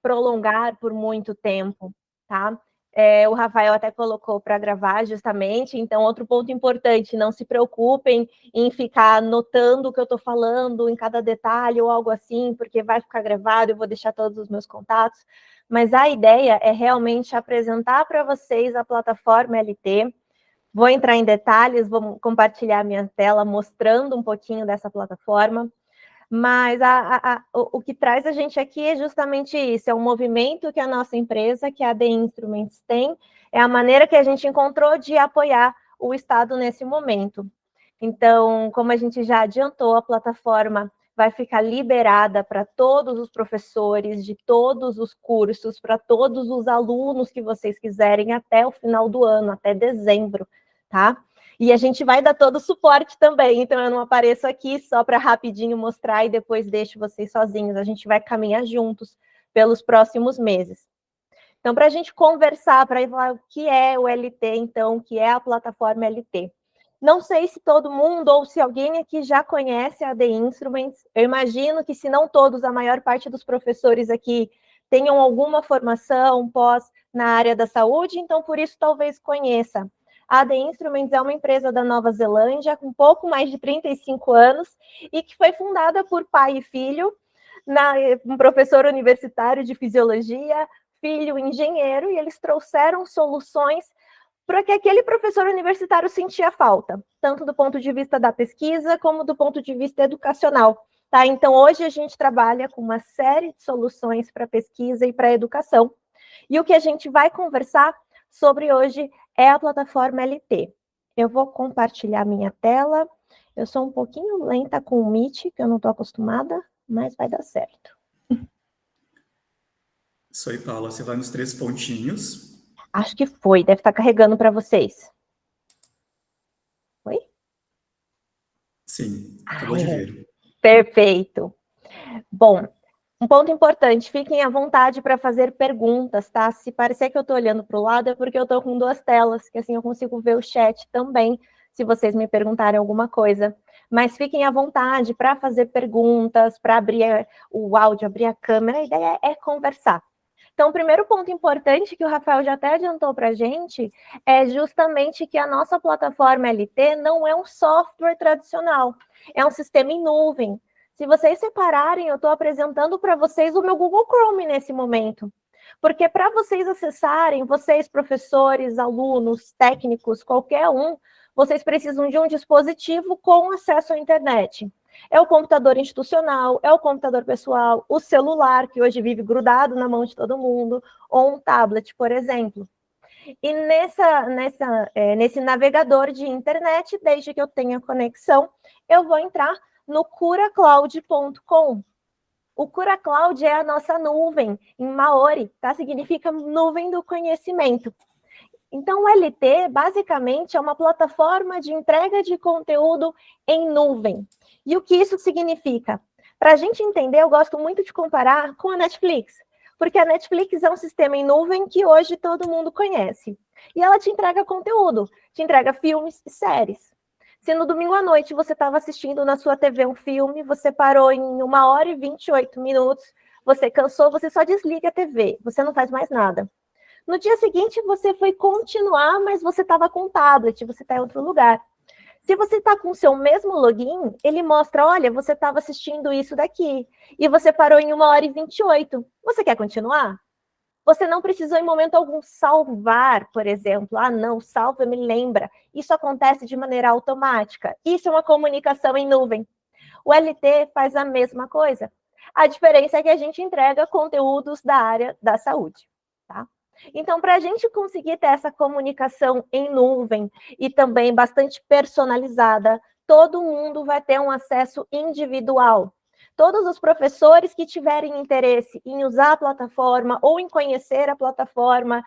prolongar por muito tempo, tá? O Rafael até colocou para gravar justamente, então outro ponto importante, não se preocupem em ficar anotando o que eu estou falando em cada detalhe ou algo assim, porque vai ficar gravado, eu vou deixar todos os meus contatos, mas a ideia é realmente apresentar para vocês a plataforma LT. Vou entrar em detalhes, vou compartilhar minha tela mostrando um pouquinho dessa plataforma. Mas o que traz a gente aqui é justamente isso, é um movimento que a nossa empresa, que a AD Instruments tem, é a maneira que a gente encontrou de apoiar o Estado nesse momento. Então, como a gente já adiantou, a plataforma vai ficar liberada para todos os professores de todos os cursos, para todos os alunos que vocês quiserem até o final do ano, até dezembro, tá? E a gente vai dar todo o suporte também, então eu não apareço aqui só para rapidinho mostrar e depois deixo vocês sozinhos, a gente vai caminhar juntos pelos próximos meses. Então, para a gente conversar, para falar o que é o LT, então, o que é a plataforma LT. Não sei se todo mundo ou se alguém aqui já conhece a AD Instruments, eu imagino que se não todos, a maior parte dos professores aqui tenham alguma formação pós na área da saúde, então por isso talvez conheça. A AD Instruments é uma empresa da Nova Zelândia, com pouco mais de 35 anos, e que foi fundada por pai e filho, um professor universitário de fisiologia, filho engenheiro, e eles trouxeram soluções para que aquele professor universitário sentia falta, tanto do ponto de vista da pesquisa, como do ponto de vista educacional. Tá? Então, hoje a gente trabalha com uma série de soluções para pesquisa e para educação. E o que a gente vai conversar sobre hoje é a plataforma LT. Eu vou compartilhar minha tela. Eu sou um pouquinho lenta com o Meet, que eu não estou acostumada, mas vai dar certo. Isso aí, Paula. Você vai nos 3 pontinhos. Acho que foi. Deve estar carregando para vocês. Foi? Sim, acabou de ver. Perfeito. Bom, um ponto importante, fiquem à vontade para fazer perguntas, tá? Se parecer que eu estou olhando para o lado, é porque eu estou com 2 telas, que assim eu consigo ver o chat também, se vocês me perguntarem alguma coisa. Mas fiquem à vontade para fazer perguntas, para abrir o áudio, abrir a câmera, a ideia é conversar. Então, o primeiro ponto importante que o Rafael já até adiantou para a gente é justamente que a nossa plataforma LT não é um software tradicional, é um sistema em nuvem. Se vocês separarem, eu estou apresentando para vocês o meu Google Chrome nesse momento. Porque para vocês acessarem, vocês, professores, alunos, técnicos, qualquer um, vocês precisam de um dispositivo com acesso à internet. É o computador institucional, é o computador pessoal, o celular, que hoje vive grudado na mão de todo mundo, ou um tablet, por exemplo. E nesse navegador de internet, desde que eu tenha conexão, eu vou entrar no curacloud.com. O CuraCloud é a nossa nuvem, em Maori, tá? Significa nuvem do conhecimento. Então, o LT, basicamente, é uma plataforma de entrega de conteúdo em nuvem. E o que isso significa? Para a gente entender, eu gosto muito de comparar com a Netflix, porque a Netflix é um sistema em nuvem que hoje todo mundo conhece. E ela te entrega conteúdo, te entrega filmes e séries. Se no domingo à noite você estava assistindo na sua TV um filme, você parou em 1h e 28 minutos, você cansou, você só desliga a TV, você não faz mais nada. No dia seguinte, você foi continuar, mas você estava com o tablet, você está em outro lugar. Se você está com o seu mesmo login, ele mostra, olha, você estava assistindo isso daqui, e você parou em 1h e 28. Você quer continuar? Você não precisou em momento algum salvar, por exemplo. Ah, não, salva, me lembra. Isso acontece de maneira automática. Isso é uma comunicação em nuvem. O LT faz a mesma coisa. A diferença é que a gente entrega conteúdos da área da saúde, tá? Então, para a gente conseguir ter essa comunicação em nuvem e também bastante personalizada, todo mundo vai ter um acesso individual. Todos os professores que tiverem interesse em usar a plataforma ou em conhecer a plataforma,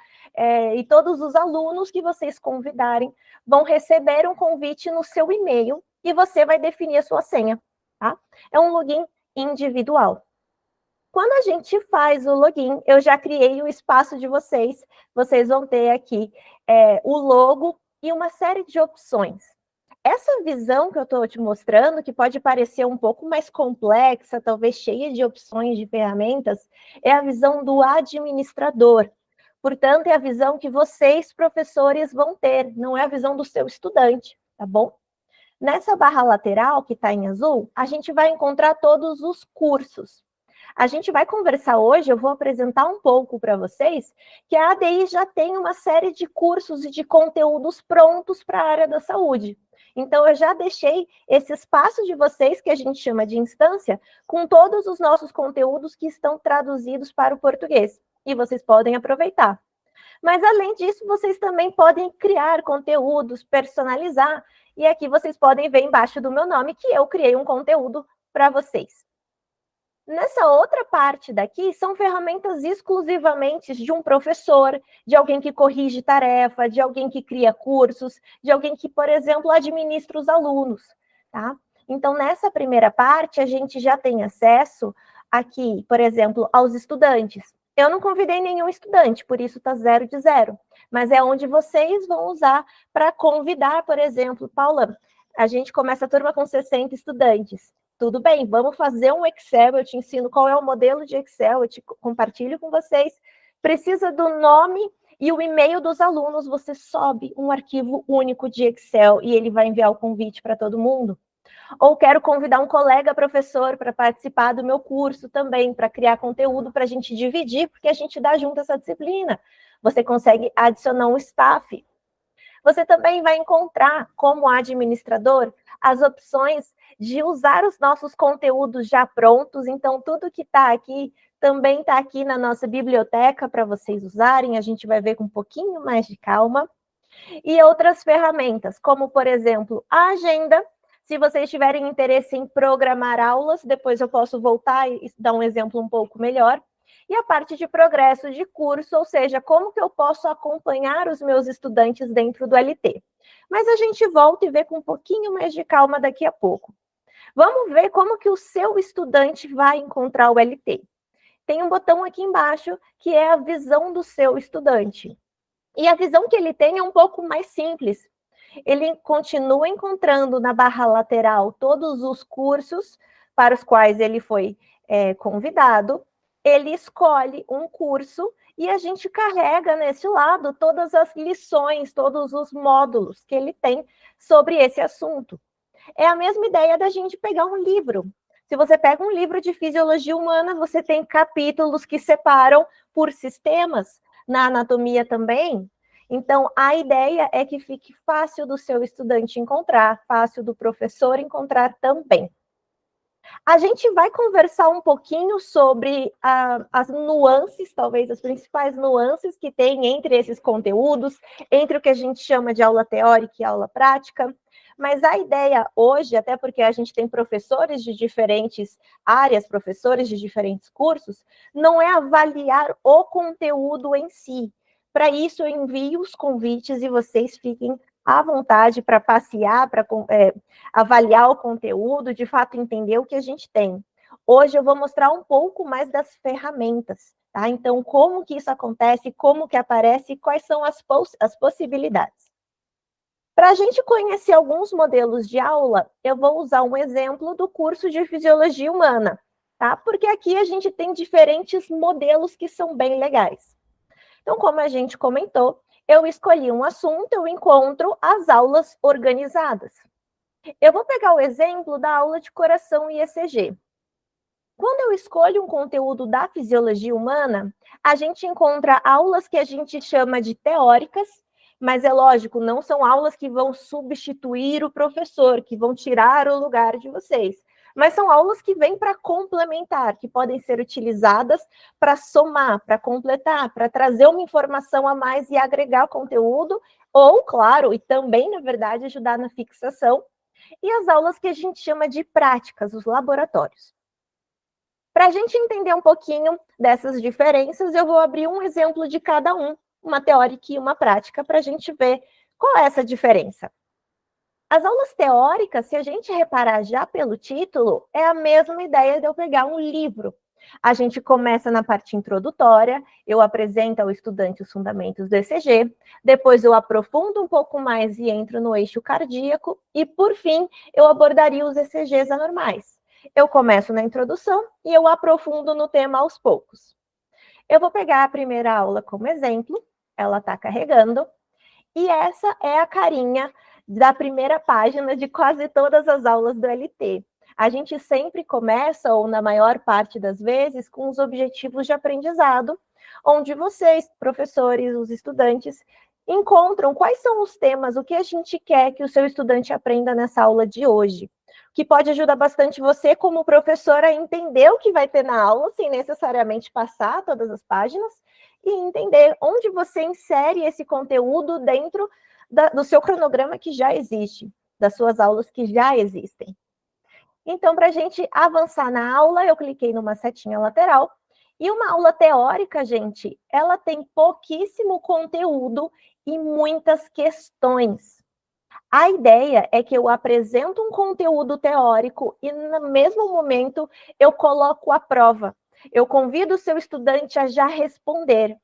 e todos os alunos que vocês convidarem vão receber um convite no seu e-mail e você vai definir a sua senha, tá? É um login individual. Quando a gente faz o login, eu já criei o espaço de vocês. Vocês vão ter aqui o logo e uma série de opções. essa visão que eu estou te mostrando, que pode parecer um pouco mais complexa, talvez cheia de opções de ferramentas, é a visão do administrador. Portanto, é a visão que vocês, professores, vão ter, não é a visão do seu estudante, tá bom? Nessa barra lateral, que está em azul, a gente vai encontrar todos os cursos. A gente vai conversar hoje, eu vou apresentar um pouco para vocês, que a ADI já tem uma série de cursos e de conteúdos prontos para a área da saúde. Então, eu já deixei esse espaço de vocês, que a gente chama de instância, com todos os nossos conteúdos que estão traduzidos para o português. E vocês podem aproveitar. Mas, além disso, vocês também podem criar conteúdos, personalizar. E aqui vocês podem ver embaixo do meu nome que eu criei um conteúdo para vocês. Nessa outra parte daqui, são ferramentas exclusivamente de um professor, de alguém que corrige tarefa, de alguém que cria cursos, de alguém que, por exemplo, administra os alunos, tá? Então, nessa primeira parte, a gente já tem acesso aqui, por exemplo, aos estudantes. Eu não convidei nenhum estudante, por isso está 0 de 0. Mas é onde vocês vão usar para convidar, por exemplo, Paula, a gente começa a turma com 60 estudantes. Tudo bem, vamos fazer um Excel, eu te ensino qual é o modelo de Excel, eu te compartilho com vocês. Precisa do nome e o e-mail dos alunos, você sobe um arquivo único de Excel e ele vai enviar o convite para todo mundo. Ou quero convidar um colega professor para participar do meu curso também, para criar conteúdo para a gente dividir, porque a gente dá junto essa disciplina. Você consegue adicionar um staff. Você também vai encontrar, como administrador, as opções de usar os nossos conteúdos já prontos. Então, tudo que está aqui também está aqui na nossa biblioteca para vocês usarem. A gente vai ver com um pouquinho mais de calma. E outras ferramentas, como, por exemplo, a agenda. Se vocês tiverem interesse em programar aulas, depois eu posso voltar e dar um exemplo um pouco melhor. E a parte de progresso de curso, ou seja, como que eu posso acompanhar os meus estudantes dentro do LT. Mas a gente volta e vê com um pouquinho mais de calma daqui a pouco. Vamos ver como que o seu estudante vai encontrar o LT. Tem um botão aqui embaixo que é a visão do seu estudante. E a visão que ele tem é um pouco mais simples. Ele continua encontrando na barra lateral todos os cursos para os quais ele foi convidado. Ele escolhe um curso e a gente carrega nesse lado todas as lições, todos os módulos que ele tem sobre esse assunto. É a mesma ideia da gente pegar um livro. Se você pega um livro de fisiologia humana, você tem capítulos que separam por sistemas, na anatomia também. Então, a ideia é que fique fácil do seu estudante encontrar, fácil do professor encontrar também. A gente vai conversar um pouquinho sobre as nuances, talvez as principais nuances que tem entre esses conteúdos, entre o que a gente chama de aula teórica e aula prática. Mas a ideia hoje, até porque a gente tem professores de diferentes áreas, professores de diferentes cursos, não é avaliar o conteúdo em si. Para isso, eu envio os convites e vocês fiquem à vontade para passear, para avaliar o conteúdo, de fato entender o que a gente tem. Hoje eu vou mostrar um pouco mais das ferramentas, tá? Então, como que isso acontece, como que aparece, quais são as possibilidades. Para a gente conhecer alguns modelos de aula, eu vou usar um exemplo do curso de Fisiologia Humana, tá? Porque aqui a gente tem diferentes modelos que são bem legais. Então, como a gente comentou, eu escolhi um assunto, eu encontro as aulas organizadas. Eu vou pegar o exemplo da aula de coração e ECG. Quando eu escolho um conteúdo da fisiologia humana, a gente encontra aulas que a gente chama de teóricas, mas é lógico, não são aulas que vão substituir o professor, que vão tirar o lugar de vocês. Mas são aulas que vêm para complementar, que podem ser utilizadas para somar, para completar, para trazer uma informação a mais e agregar conteúdo, ou, claro, e também, na verdade, ajudar na fixação. E as aulas que a gente chama de práticas, os laboratórios. Para a gente entender um pouquinho dessas diferenças, eu vou abrir um exemplo de cada um, uma teórica e uma prática, para a gente ver qual é essa diferença. As aulas teóricas, se a gente reparar já pelo título, é a mesma ideia de eu pegar um livro. A gente começa na parte introdutória, eu apresento ao estudante os fundamentos do ECG, depois eu aprofundo um pouco mais e entro no eixo cardíaco, e por fim, eu abordaria os ECGs anormais. Eu começo na introdução e eu aprofundo no tema aos poucos. Eu vou pegar a primeira aula como exemplo, ela está carregando, e essa é a carinha da primeira página de quase todas as aulas do LT. A gente sempre começa, ou na maior parte das vezes, com os objetivos de aprendizado, onde vocês, professores, os estudantes, encontram quais são os temas, o que a gente quer que o seu estudante aprenda nessa aula de hoje. Que pode ajudar bastante você, como professor, a entender o que vai ter na aula, sem necessariamente passar todas as páginas, e entender onde você insere esse conteúdo dentro do seu cronograma que já existe, das suas aulas que já existem. Então, para a gente avançar na aula, eu cliquei numa setinha lateral, e uma aula teórica, gente, ela tem pouquíssimo conteúdo e muitas questões. A ideia é que eu apresento um conteúdo teórico e, no mesmo momento, eu coloco a prova. Eu convido o seu estudante a já responder.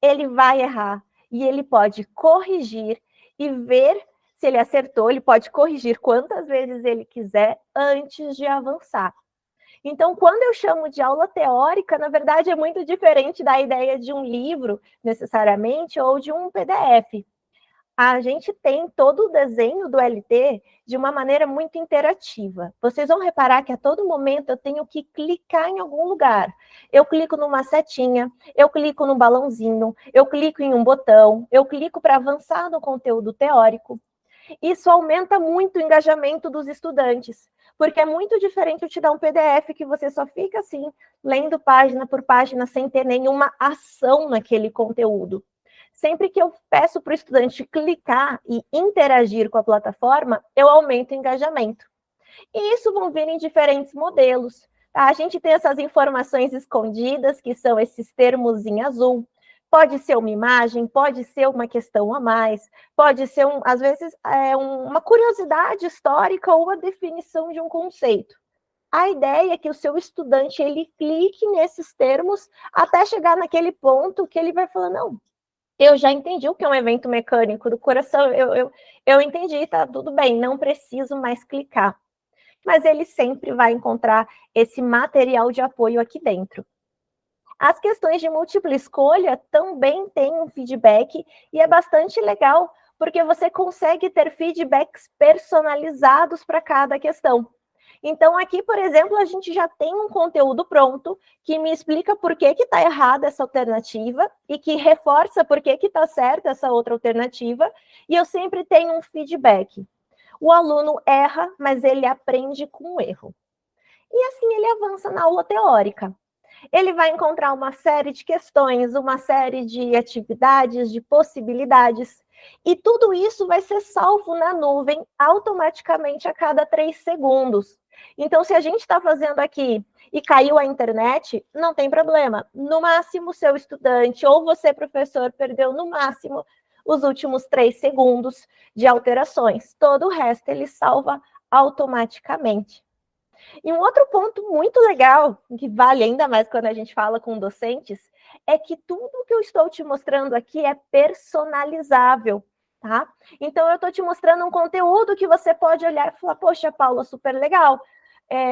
Ele vai errar e ele pode corrigir e ver se ele acertou. Ele pode corrigir quantas vezes ele quiser antes de avançar. Então, quando eu chamo de aula teórica, na verdade é muito diferente da ideia de um livro, necessariamente, ou de um PDF. A gente tem todo o desenho do LT de uma maneira muito interativa. Vocês vão reparar que a todo momento eu tenho que clicar em algum lugar. Eu clico numa setinha, eu clico no balãozinho, eu clico em um botão, eu clico para avançar no conteúdo teórico. Isso aumenta muito o engajamento dos estudantes, porque é muito diferente eu te dar um PDF que você só fica assim, lendo página por página, sem ter nenhuma ação naquele conteúdo. Sempre que eu peço para o estudante clicar e interagir com a plataforma, eu aumento o engajamento. E isso vão vir em diferentes modelos. Tá? A gente tem essas informações escondidas, que são esses termos em azul. Pode ser uma imagem, pode ser uma questão a mais, pode ser, às vezes, uma curiosidade histórica ou a definição de um conceito. A ideia é que o seu estudante ele clique nesses termos até chegar naquele ponto que ele vai falar, não, eu já entendi o que é um evento mecânico do coração, eu entendi, tá tudo bem, não preciso mais clicar. Mas ele sempre vai encontrar esse material de apoio aqui dentro. As questões de múltipla escolha também têm um feedback e é bastante legal, porque você consegue ter feedbacks personalizados para cada questão. Então, aqui, por exemplo, a gente já tem um conteúdo pronto que me explica por que está errada essa alternativa e que reforça por que está certa essa outra alternativa, e eu sempre tenho um feedback. O aluno erra, mas ele aprende com o erro. E assim ele avança na aula teórica. Ele vai encontrar uma série de questões, uma série de atividades, de possibilidades, e tudo isso vai ser salvo na nuvem automaticamente a cada 3 segundos. Então, se a gente está fazendo aqui e caiu a internet, não tem problema. No máximo, seu estudante ou você, professor, perdeu no máximo os últimos 3 segundos de alterações. Todo o resto ele salva automaticamente. E um outro ponto muito legal, que vale ainda mais quando a gente fala com docentes, é que tudo que eu estou te mostrando aqui é personalizável, tá? Então, eu estou te mostrando um conteúdo que você pode olhar e falar, poxa, Paula, super legal,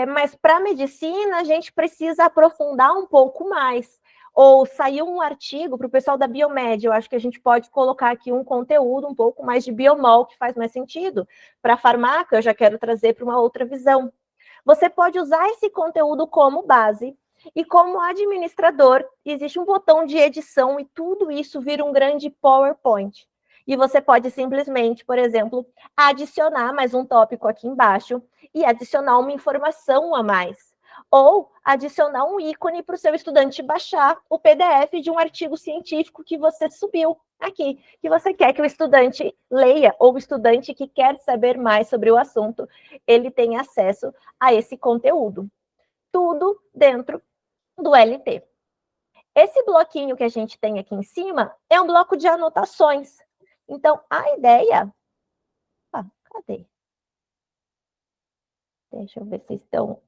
mas para medicina a gente precisa aprofundar um pouco mais. Ou saiu um artigo para o pessoal da Biomed, eu acho que a gente pode colocar aqui um conteúdo um pouco mais de biomol, que faz mais sentido. Para farmácia, eu já quero trazer para uma outra visão. Você pode usar esse conteúdo como base e como administrador, existe um botão de edição e tudo isso vira um grande PowerPoint. E você pode simplesmente, por exemplo, adicionar mais um tópico aqui embaixo e adicionar uma informação a mais. Ou adicionar um ícone para o seu estudante baixar o PDF de um artigo científico que você subiu aqui, que você quer que o estudante leia, ou o estudante que quer saber mais sobre o assunto, ele tenha acesso a esse conteúdo. Tudo dentro do LT. Esse bloquinho que a gente tem aqui em cima é um bloco de anotações. Então, a ideia... cadê? Deixa eu ver se estão...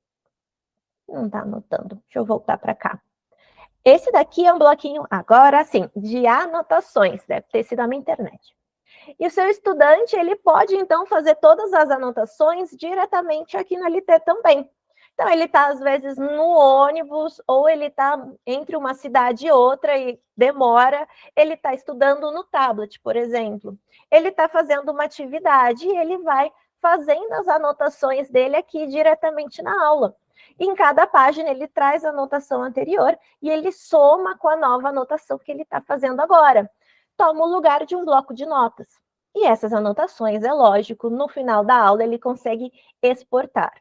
Não está anotando. Deixa eu voltar para cá. Esse daqui é um bloquinho, agora sim, de anotações. Deve ter sido a minha internet. E o seu estudante, ele pode, então, fazer todas as anotações diretamente aqui no LT também. Então, ele está, às vezes, no ônibus, ou ele está entre uma cidade e outra e demora, ele está estudando no tablet, por exemplo. Ele está fazendo uma atividade e ele vai fazendo as anotações dele aqui diretamente na aula. E em cada página, ele traz a anotação anterior e ele soma com a nova anotação que ele está fazendo agora. Toma o lugar de um bloco de notas. E essas anotações, é lógico, no final da aula ele consegue exportar.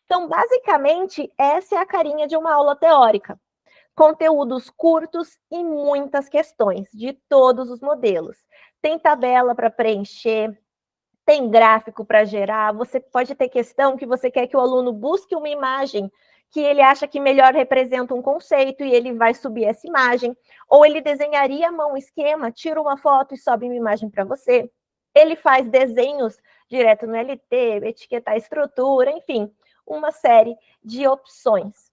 Então, basicamente, essa é a carinha de uma aula teórica. Conteúdos curtos e muitas questões, de todos os modelos. Tem tabela para preencher, tem gráfico para gerar, você pode ter questão que você quer que o aluno busque uma imagem que ele acha que melhor representa um conceito e ele vai subir essa imagem, ou ele desenharia à mão um esquema, tira uma foto e sobe uma imagem para você. Ele faz desenhos direto no LT, etiquetar a estrutura, enfim, uma série de opções.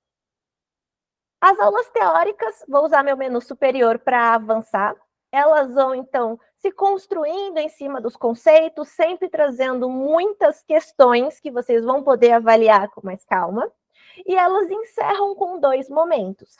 As aulas teóricas, vou usar meu menu superior para avançar. Elas vão, então, se construindo em cima dos conceitos, sempre trazendo muitas questões que vocês vão poder avaliar com mais calma. E elas encerram com 2 momentos.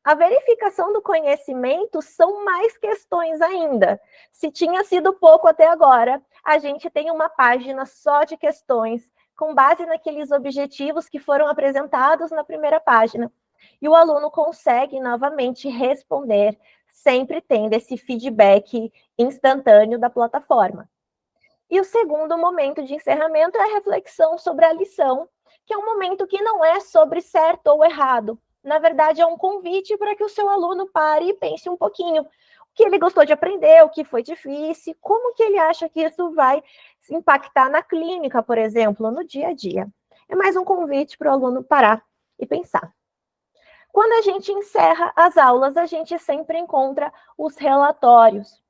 A verificação do conhecimento são mais questões ainda. Se tinha sido pouco até agora, a gente tem uma página só de questões, com base naqueles objetivos que foram apresentados na primeira página. E o aluno consegue novamente responder, sempre tendo esse feedback instantâneo da plataforma. E o segundo momento de encerramento é a reflexão sobre a lição, que é um momento que não é sobre certo ou errado. Na verdade, é um convite para que o seu aluno pare e pense um pouquinho. O que ele gostou de aprender, o que foi difícil, como que ele acha que isso vai impactar na clínica, por exemplo, no dia a dia. É mais um convite para o aluno parar e pensar. Quando a gente encerra as aulas, a gente sempre encontra os relatórios.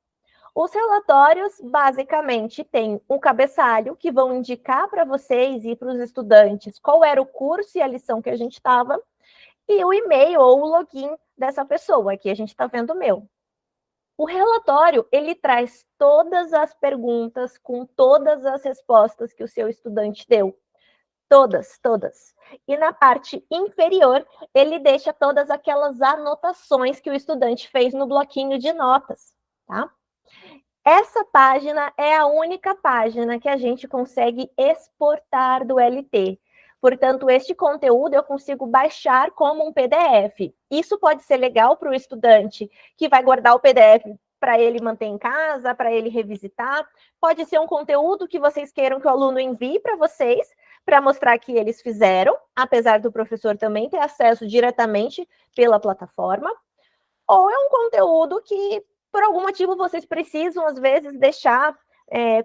Os relatórios, basicamente, têm um cabeçalho que vão indicar para vocês e para os estudantes qual era o curso e a lição que a gente estava, e o e-mail ou o login dessa pessoa. Aqui a gente está vendo o meu. O relatório, ele traz todas as perguntas com todas as respostas que o seu estudante deu. Todas, todas. E na parte inferior, ele deixa todas aquelas anotações que o estudante fez no bloquinho de notas, tá? Essa página é a única página que a gente consegue exportar do LT. Portanto, este conteúdo eu consigo baixar como um PDF. Isso pode ser legal para o estudante que vai guardar o PDF para ele manter em casa, para ele revisitar. Pode ser um conteúdo que vocês queiram que o aluno envie para vocês, para mostrar que eles fizeram, apesar do professor também ter acesso diretamente pela plataforma. Ou é um conteúdo que, por algum motivo, vocês precisam, às vezes, deixar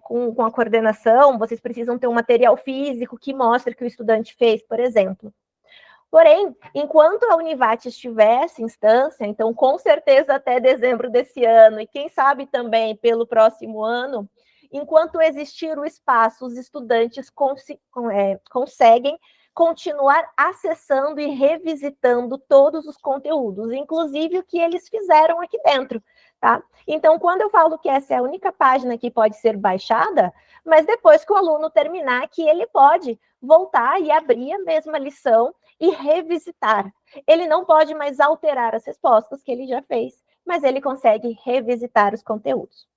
com a coordenação, vocês precisam ter um material físico que mostre que o estudante fez, por exemplo. Porém, enquanto a Univat estiver essa instância, então, com certeza até dezembro desse ano, e quem sabe também pelo próximo ano, enquanto existir o espaço, os estudantes conseguem continuar acessando e revisitando todos os conteúdos, inclusive o que eles fizeram aqui dentro, tá? Então, quando eu falo que essa é a única página que pode ser baixada, mas depois que o aluno terminar, que ele pode voltar e abrir a mesma lição e revisitar. Ele não pode mais alterar as respostas que ele já fez, mas ele consegue revisitar os conteúdos.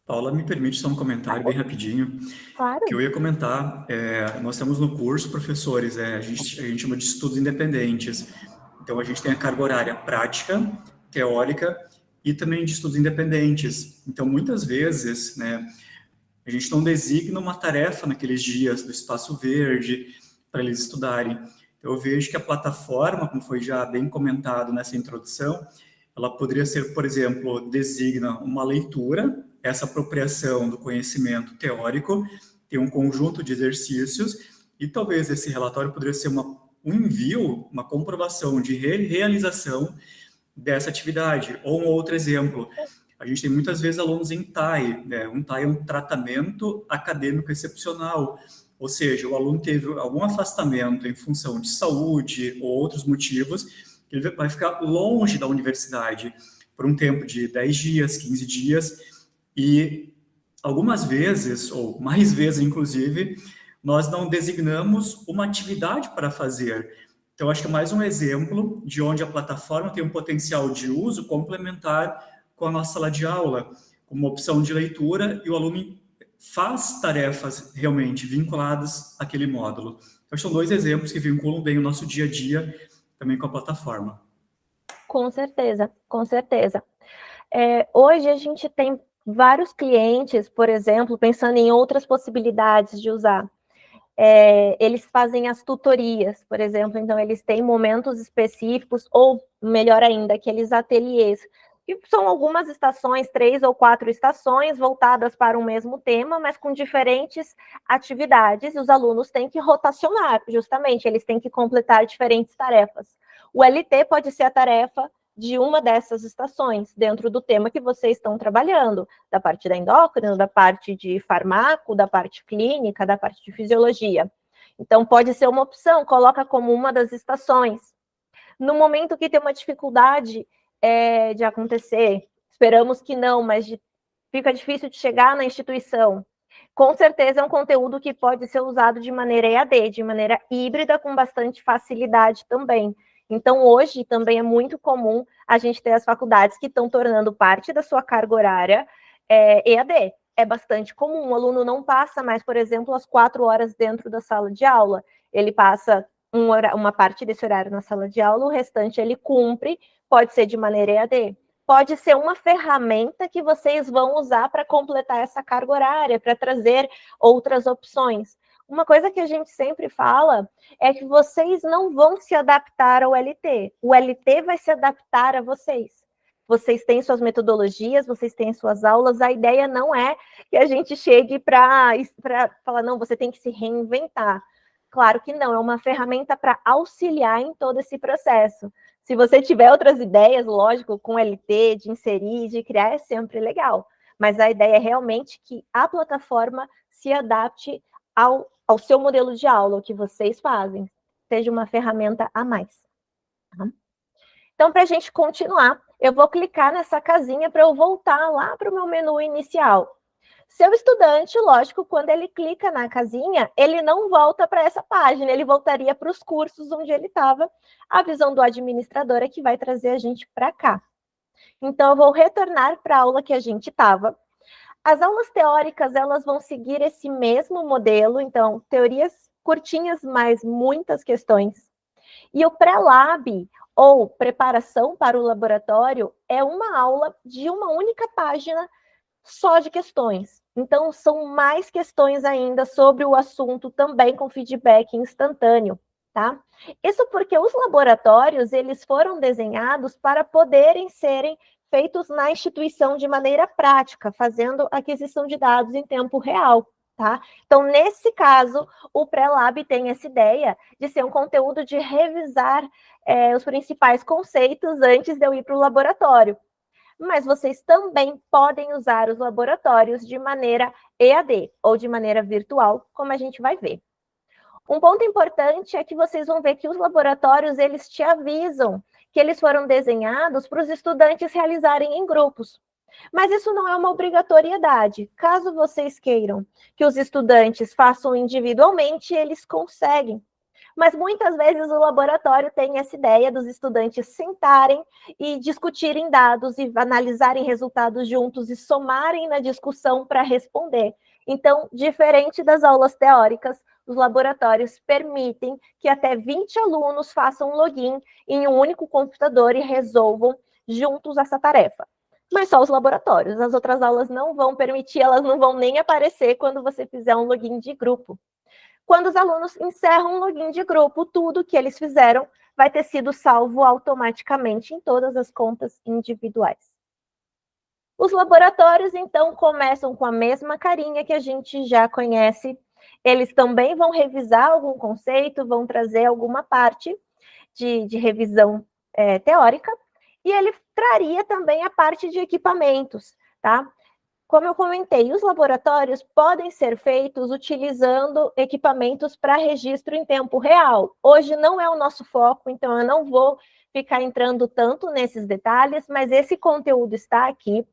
Paula, me permite só um comentário bem rapidinho. Claro. Que eu ia comentar, nós temos no curso, professores, a gente chama de estudos independentes. Então, a gente tem a carga horária prática, teórica e também de estudos independentes. Então, muitas vezes, né, a gente não designa uma tarefa naqueles dias do espaço verde para eles estudarem. Eu vejo que a plataforma, como foi já bem comentado nessa introdução, ela poderia ser, por exemplo, designa uma leitura, essa apropriação do conhecimento teórico, tem um conjunto de exercícios, e talvez esse relatório poderia ser um envio, uma comprovação de realização dessa atividade. Ou um outro exemplo, a gente tem muitas vezes alunos em TAE, né? Um TAE é um tratamento acadêmico excepcional, ou seja, o aluno teve algum afastamento em função de saúde ou outros motivos, ele vai ficar longe da universidade por um tempo de 10 dias, 15 dias, e algumas vezes, ou mais vezes inclusive, nós não designamos uma atividade para fazer. Então, acho que é mais um exemplo de onde a plataforma tem um potencial de uso complementar com a nossa sala de aula, como uma opção de leitura, e o aluno faz tarefas realmente vinculadas àquele módulo. Então, são 2 exemplos que vinculam bem o nosso dia a dia também com a plataforma. Com certeza, com certeza. Hoje a gente tem vários clientes, por exemplo, pensando em outras possibilidades de usar. Eles fazem as tutorias, por exemplo, então eles têm momentos específicos, ou melhor ainda, aqueles ateliês, que são algumas estações, 3 ou 4 estações voltadas para o mesmo tema, mas com diferentes atividades, e os alunos têm que rotacionar, justamente, eles têm que completar diferentes tarefas. O LT pode ser a tarefa de uma dessas estações, dentro do tema que vocês estão trabalhando, da parte da endócrina, da parte de farmaco, da parte clínica, da parte de fisiologia. Então, pode ser uma opção, coloca como uma das estações. No momento que tem uma dificuldade de acontecer, esperamos que não, mas fica difícil de chegar na instituição, com certeza é um conteúdo que pode ser usado de maneira EAD, de maneira híbrida, com bastante facilidade também. Então, hoje também é muito comum a gente ter as faculdades que estão tornando parte da sua carga horária EAD. É bastante comum, o aluno não passa mais, por exemplo, as 4 horas dentro da sala de aula. Ele passa uma parte desse horário na sala de aula, o restante ele cumpre, pode ser de maneira EAD. Pode ser uma ferramenta que vocês vão usar para completar essa carga horária, para trazer outras opções. Uma coisa que a gente sempre fala é que vocês não vão se adaptar ao LT. O LT vai se adaptar a vocês. Vocês têm suas metodologias, vocês têm suas aulas. A ideia não é que a gente chegue para falar, não, você tem que se reinventar. Claro que não, é uma ferramenta para auxiliar em todo esse processo. Se você tiver outras ideias, lógico, com LT, de inserir, de criar, é sempre legal. Mas a ideia é realmente que a plataforma se adapte ao seu modelo de aula, o que vocês fazem, seja uma ferramenta a mais. Tá? Então, para a gente continuar, eu vou clicar nessa casinha para eu voltar lá para o meu menu inicial. Seu estudante, lógico, quando ele clica na casinha, ele não volta para essa página, ele voltaria para os cursos onde ele estava. A visão do administrador é que vai trazer a gente para cá. Então, eu vou retornar para a aula que a gente estava. As aulas teóricas, elas vão seguir esse mesmo modelo, então, teorias curtinhas, mas muitas questões. E o pré-lab, ou preparação para o laboratório, é uma aula de uma única página só de questões. Então, são mais questões ainda sobre o assunto, também com feedback instantâneo, tá? Isso porque os laboratórios, eles foram desenhados para poderem serem feitos na instituição de maneira prática, fazendo aquisição de dados em tempo real, tá? Então, nesse caso, o pré-lab tem essa ideia de ser um conteúdo de revisar os principais conceitos antes de eu ir para o laboratório. Mas vocês também podem usar os laboratórios de maneira EAD, ou de maneira virtual, como a gente vai ver. Um ponto importante é que vocês vão ver que os laboratórios, eles te avisam que eles foram desenhados para os estudantes realizarem em grupos. Mas isso não é uma obrigatoriedade. Caso vocês queiram que os estudantes façam individualmente, eles conseguem. Mas muitas vezes o laboratório tem essa ideia dos estudantes sentarem e discutirem dados e analisarem resultados juntos e somarem na discussão para responder. Então, diferente das aulas teóricas, os laboratórios permitem que até 20 alunos façam login em um único computador e resolvam juntos essa tarefa. Mas só os laboratórios, as outras aulas não vão permitir, elas não vão nem aparecer quando você fizer um login de grupo. Quando os alunos encerram um login de grupo, tudo que eles fizeram vai ter sido salvo automaticamente em todas as contas individuais. Os laboratórios, então, começam com a mesma carinha que a gente já conhece. Eles também vão revisar algum conceito, vão trazer alguma parte de revisão teórica, e ele traria também a parte de equipamentos, tá? Como eu comentei, os laboratórios podem ser feitos utilizando equipamentos para registro em tempo real. Hoje não é o nosso foco, então eu não vou ficar entrando tanto nesses detalhes, mas esse conteúdo está aqui.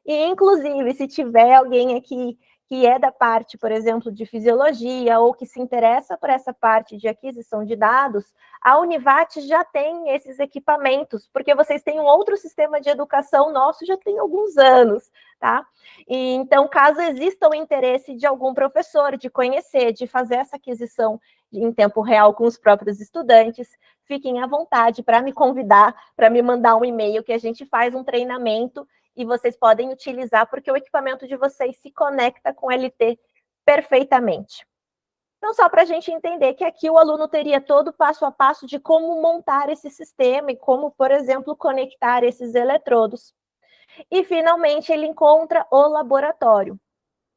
E, inclusive, se tiver alguém aqui que é da parte, por exemplo, de fisiologia ou que se interessa por essa parte de aquisição de dados, a Univat já tem esses equipamentos, porque vocês têm um outro sistema de educação nosso já tem alguns anos, tá? E, então, caso exista o interesse de algum professor de conhecer, de fazer essa aquisição em tempo real com os próprios estudantes, fiquem à vontade para me convidar, para me mandar um e-mail que a gente faz um treinamento e vocês podem utilizar, porque o equipamento de vocês se conecta com o LT perfeitamente. Então, só para a gente entender que aqui o aluno teria todo o passo a passo de como montar esse sistema e como, por exemplo, conectar esses eletrodos. E, finalmente, ele encontra o laboratório.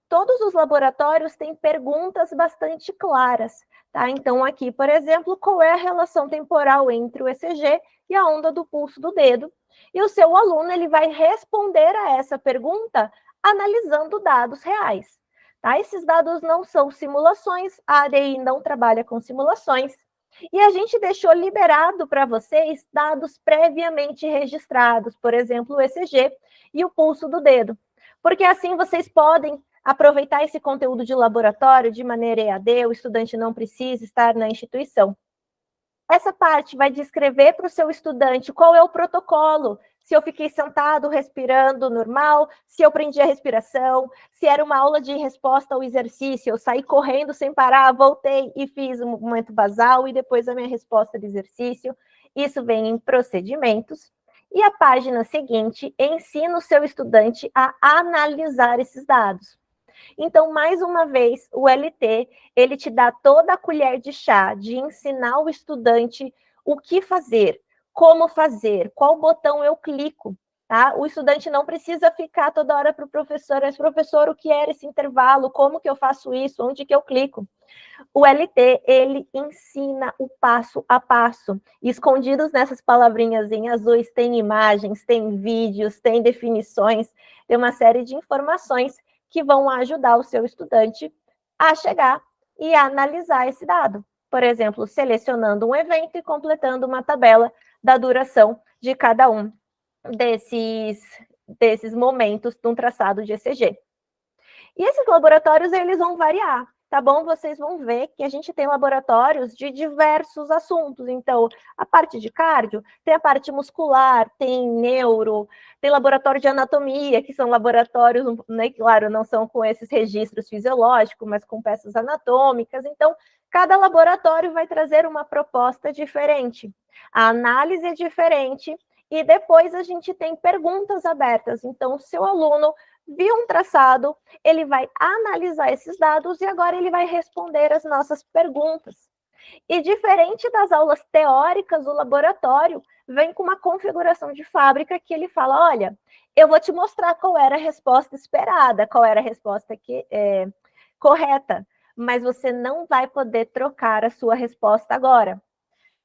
Todos os laboratórios têm perguntas bastante claras, tá? Então, aqui, por exemplo, qual é a relação temporal entre o ECG e a onda do pulso do dedo? E o seu aluno, ele vai responder a essa pergunta analisando dados reais, tá? Esses dados não são simulações, a ADI não trabalha com simulações, e a gente deixou liberado para vocês dados previamente registrados, por exemplo, o ECG e o pulso do dedo, porque assim vocês podem aproveitar esse conteúdo de laboratório de maneira EAD, o estudante não precisa estar na instituição. Essa parte vai descrever para o seu estudante qual é o protocolo, se eu fiquei sentado, respirando normal, se eu prendi a respiração, se era uma aula de resposta ao exercício, eu saí correndo sem parar, voltei e fiz um movimento basal e depois a minha resposta de exercício. Isso vem em procedimentos. E a página seguinte ensina o seu estudante a analisar esses dados. Então, mais uma vez, o LT, ele te dá toda a colher de chá de ensinar o estudante o que fazer, como fazer, qual botão eu clico, tá? O estudante não precisa ficar toda hora para o professor, mas professor, o que era esse intervalo? Como que eu faço isso? Onde que eu clico? O LT, ele ensina o passo a passo. E escondidos nessas palavrinhas em azuis, tem imagens, tem vídeos, tem definições, tem uma série de informações que vão ajudar o seu estudante a chegar e a analisar esse dado. Por exemplo, selecionando um evento e completando uma tabela da duração de cada um desses momentos de um traçado de ECG. E esses laboratórios, eles vão variar, tá bom? Vocês vão ver que a gente tem laboratórios de diversos assuntos. Então, a parte de cardio, tem a parte muscular, tem neuro, tem laboratório de anatomia, que são laboratórios, né, claro, não são com esses registros fisiológicos, mas com peças anatômicas. Então, cada laboratório vai trazer uma proposta diferente. A análise é diferente e depois a gente tem perguntas abertas. Então, o seu aluno viu um traçado, ele vai analisar esses dados e agora ele vai responder as nossas perguntas. E diferente das aulas teóricas, o laboratório vem com uma configuração de fábrica que ele fala, olha, eu vou te mostrar qual era a resposta esperada, qual era a resposta correta, mas você não vai poder trocar a sua resposta agora.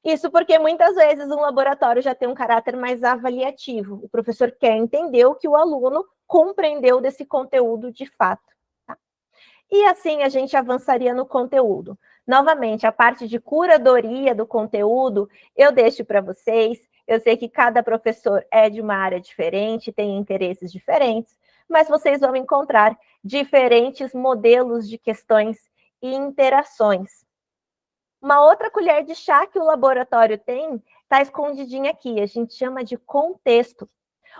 Isso porque muitas vezes um laboratório já tem um caráter mais avaliativo. O professor quer entender o que o aluno compreendeu desse conteúdo de fato. Tá? E assim a gente avançaria no conteúdo. Novamente, a parte de curadoria do conteúdo, eu deixo para vocês. Eu sei que cada professor é de uma área diferente, tem interesses diferentes, mas vocês vão encontrar diferentes modelos de questões e interações. Uma outra colher de chá que o laboratório tem está escondidinha aqui, a gente chama de contexto.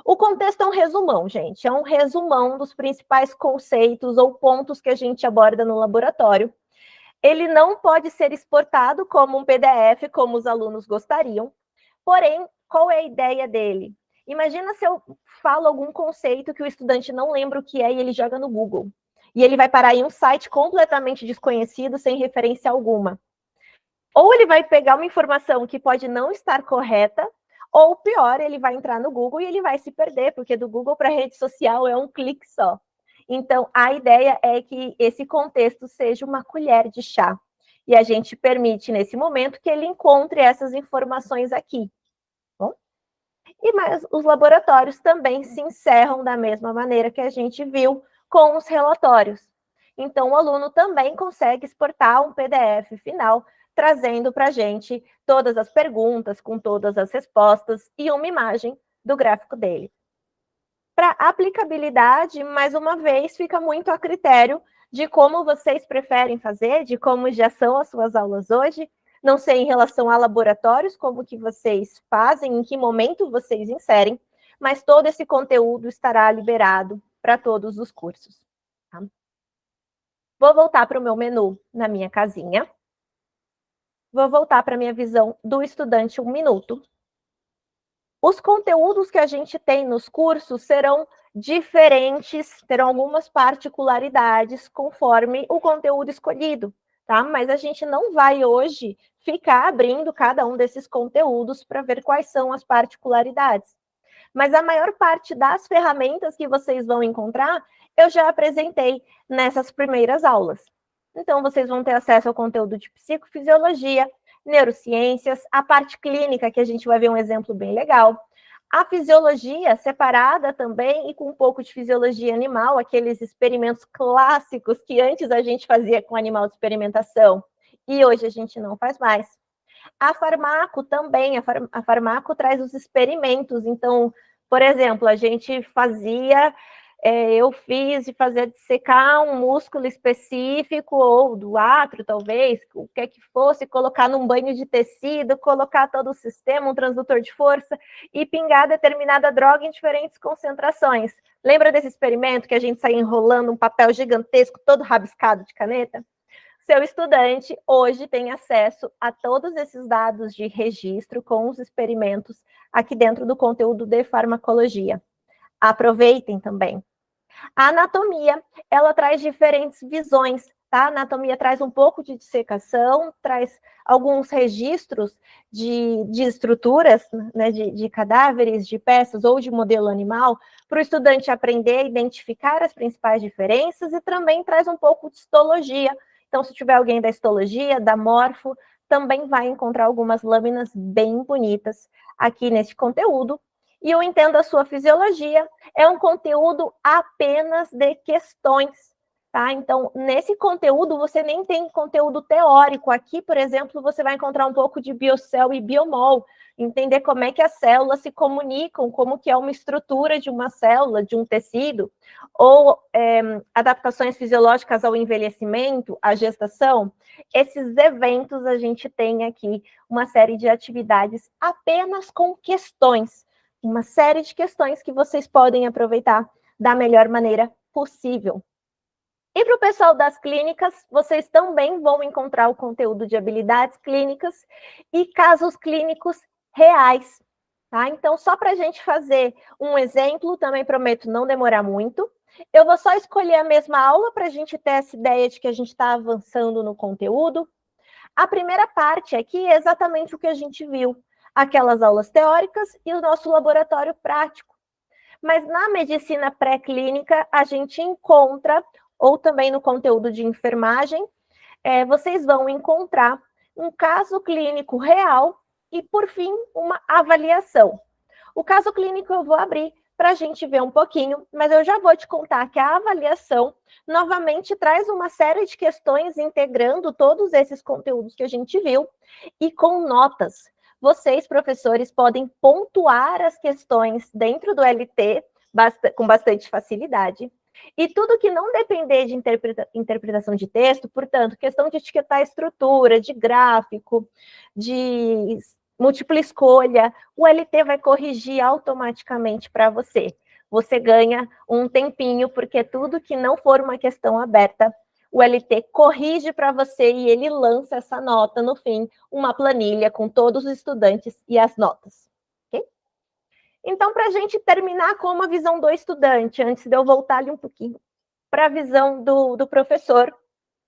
O contexto é um resumão, gente, é um resumão dos principais conceitos ou pontos que a gente aborda no laboratório. Ele não pode ser exportado como um PDF, como os alunos gostariam, porém, qual é a ideia dele? Imagina se eu falo algum conceito que o estudante não lembra o que é e ele joga no Google. E ele vai parar em um site completamente desconhecido, sem referência alguma. Ou ele vai pegar uma informação que pode não estar correta, ou pior, ele vai entrar no Google e ele vai se perder, porque do Google para a rede social é um clique só. Então, a ideia é que esse contexto seja uma colher de chá. E a gente permite, nesse momento, que ele encontre essas informações aqui. Bom? Mas os laboratórios também se encerram da mesma maneira que a gente viu, com os relatórios. Então, o aluno também consegue exportar um PDF final, trazendo para a gente todas as perguntas, com todas as respostas e uma imagem do gráfico dele. Para aplicabilidade, mais uma vez, fica muito a critério de como vocês preferem fazer, de como já são as suas aulas hoje. Não sei em relação a laboratórios, como que vocês fazem, em que momento vocês inserem, mas todo esse conteúdo estará liberado para todos os cursos. Tá? Vou voltar para o meu menu na minha casinha. Vou voltar para a minha visão do estudante 1 minuto. Os conteúdos que a gente tem nos cursos serão diferentes, terão algumas particularidades conforme o conteúdo escolhido, tá? Mas a gente não vai hoje ficar abrindo cada um desses conteúdos para ver quais são as particularidades. Mas a maior parte das ferramentas que vocês vão encontrar, eu já apresentei nessas primeiras aulas. Então, vocês vão ter acesso ao conteúdo de psicofisiologia, neurociências, a parte clínica, que a gente vai ver um exemplo bem legal, a fisiologia separada também e com um pouco de fisiologia animal, aqueles experimentos clássicos que antes a gente fazia com animal de experimentação e hoje a gente não faz mais. A farmaco também, a farmaco traz os experimentos, então, por exemplo, a gente fazia... eu fiz de fazer dissecar um músculo específico, ou do átrio, talvez, o que é que fosse, colocar num banho de tecido, colocar todo o sistema, um transdutor de força, e pingar determinada droga em diferentes concentrações. Lembra desse experimento que a gente saía enrolando um papel gigantesco, todo rabiscado de caneta? Seu estudante hoje tem acesso a todos esses dados de registro com os experimentos aqui dentro do conteúdo de farmacologia. Aproveitem também. A anatomia, ela traz diferentes visões, tá? A anatomia traz um pouco de dissecação, traz alguns registros de estruturas, né, de cadáveres, de peças ou de modelo animal, para o estudante aprender a identificar as principais diferenças e também traz um pouco de histologia. Então, se tiver alguém da histologia, da morfo, também vai encontrar algumas lâminas bem bonitas aqui nesse conteúdo. E eu entendo a sua fisiologia, é um conteúdo apenas de questões, tá? Então, nesse conteúdo, você nem tem conteúdo teórico. Aqui, por exemplo, você vai encontrar um pouco de biocel e biomol, entender como é que as células se comunicam, como que é uma estrutura de uma célula, de um tecido, ou adaptações fisiológicas ao envelhecimento, à gestação. Esses eventos, a gente tem aqui uma série de atividades apenas com questões, uma série de questões que vocês podem aproveitar da melhor maneira possível. E para o pessoal das clínicas, vocês também vão encontrar o conteúdo de habilidades clínicas e casos clínicos reais, tá? Então, só para a gente fazer um exemplo, também prometo não demorar muito, eu vou só escolher a mesma aula para a gente ter essa ideia de que a gente está avançando no conteúdo. A primeira parte aqui é exatamente o que a gente viu, aquelas aulas teóricas e o nosso laboratório prático. Mas na medicina pré-clínica, a gente encontra, ou também no conteúdo de enfermagem, vocês vão encontrar um caso clínico real e, por fim, uma avaliação. O caso clínico eu vou abrir para a gente ver um pouquinho, mas eu já vou te contar que a avaliação, novamente, traz uma série de questões integrando todos esses conteúdos que a gente viu e com notas. Vocês, professores, podem pontuar as questões dentro do LT com bastante facilidade. E tudo que não depender de interpretação de texto, portanto, questão de etiquetar estrutura, de gráfico, de múltipla escolha, o LT vai corrigir automaticamente para você. Você ganha um tempinho, porque tudo que não for uma questão aberta, o LT corrige para você e ele lança essa nota no fim, uma planilha com todos os estudantes e as notas. Okay? Então, para a gente terminar com uma visão do estudante, antes de eu voltar ali um pouquinho para a visão do professor,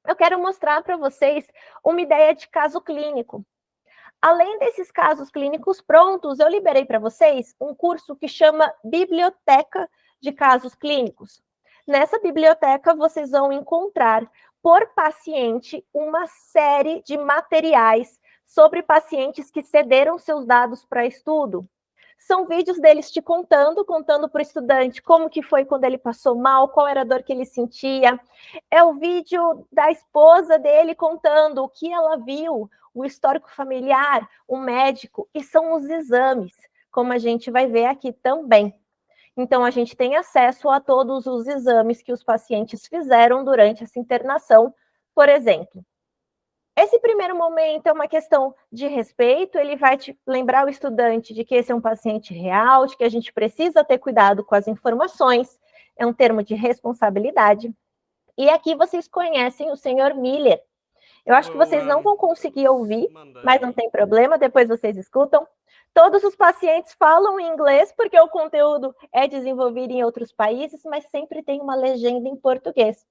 eu quero mostrar para vocês uma ideia de caso clínico. Além desses casos clínicos prontos, eu liberei para vocês um curso que chama Biblioteca de Casos Clínicos. Nessa biblioteca, vocês vão encontrar, por paciente, uma série de materiais sobre pacientes que cederam seus dados para estudo. São vídeos deles te contando para o estudante como que foi quando ele passou mal, qual era a dor que ele sentia. É o vídeo da esposa dele contando o que ela viu, o histórico familiar, o médico, e são os exames, como a gente vai ver aqui também. Então, a gente tem acesso a todos os exames que os pacientes fizeram durante essa internação, por exemplo. Esse primeiro momento é uma questão de respeito, ele vai te lembrar o estudante de que esse é um paciente real, de que a gente precisa ter cuidado com as informações, é um termo de responsabilidade. E aqui vocês conhecem o Sr. Miller. Eu acho que vocês não vão conseguir ouvir, mas não tem problema, depois vocês escutam. Todos os pacientes falam inglês, porque o conteúdo é desenvolvido em outros países, mas sempre tem uma legenda em português.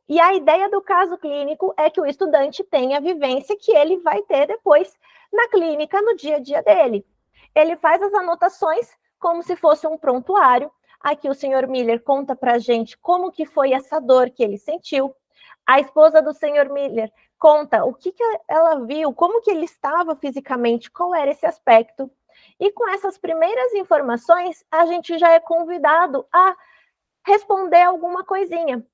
E a ideia do caso clínico é que o estudante tenha a vivência que ele vai ter depois na clínica, no dia a dia dele. Ele faz as anotações como se fosse um prontuário. Aqui o Sr. Miller conta para a gente como que foi essa dor que ele sentiu. A esposa do Sr. Miller conta o que ela viu, como que ele estava fisicamente, qual era esse aspecto. E com essas primeiras informações, a gente já é convidado a responder alguma coisinha.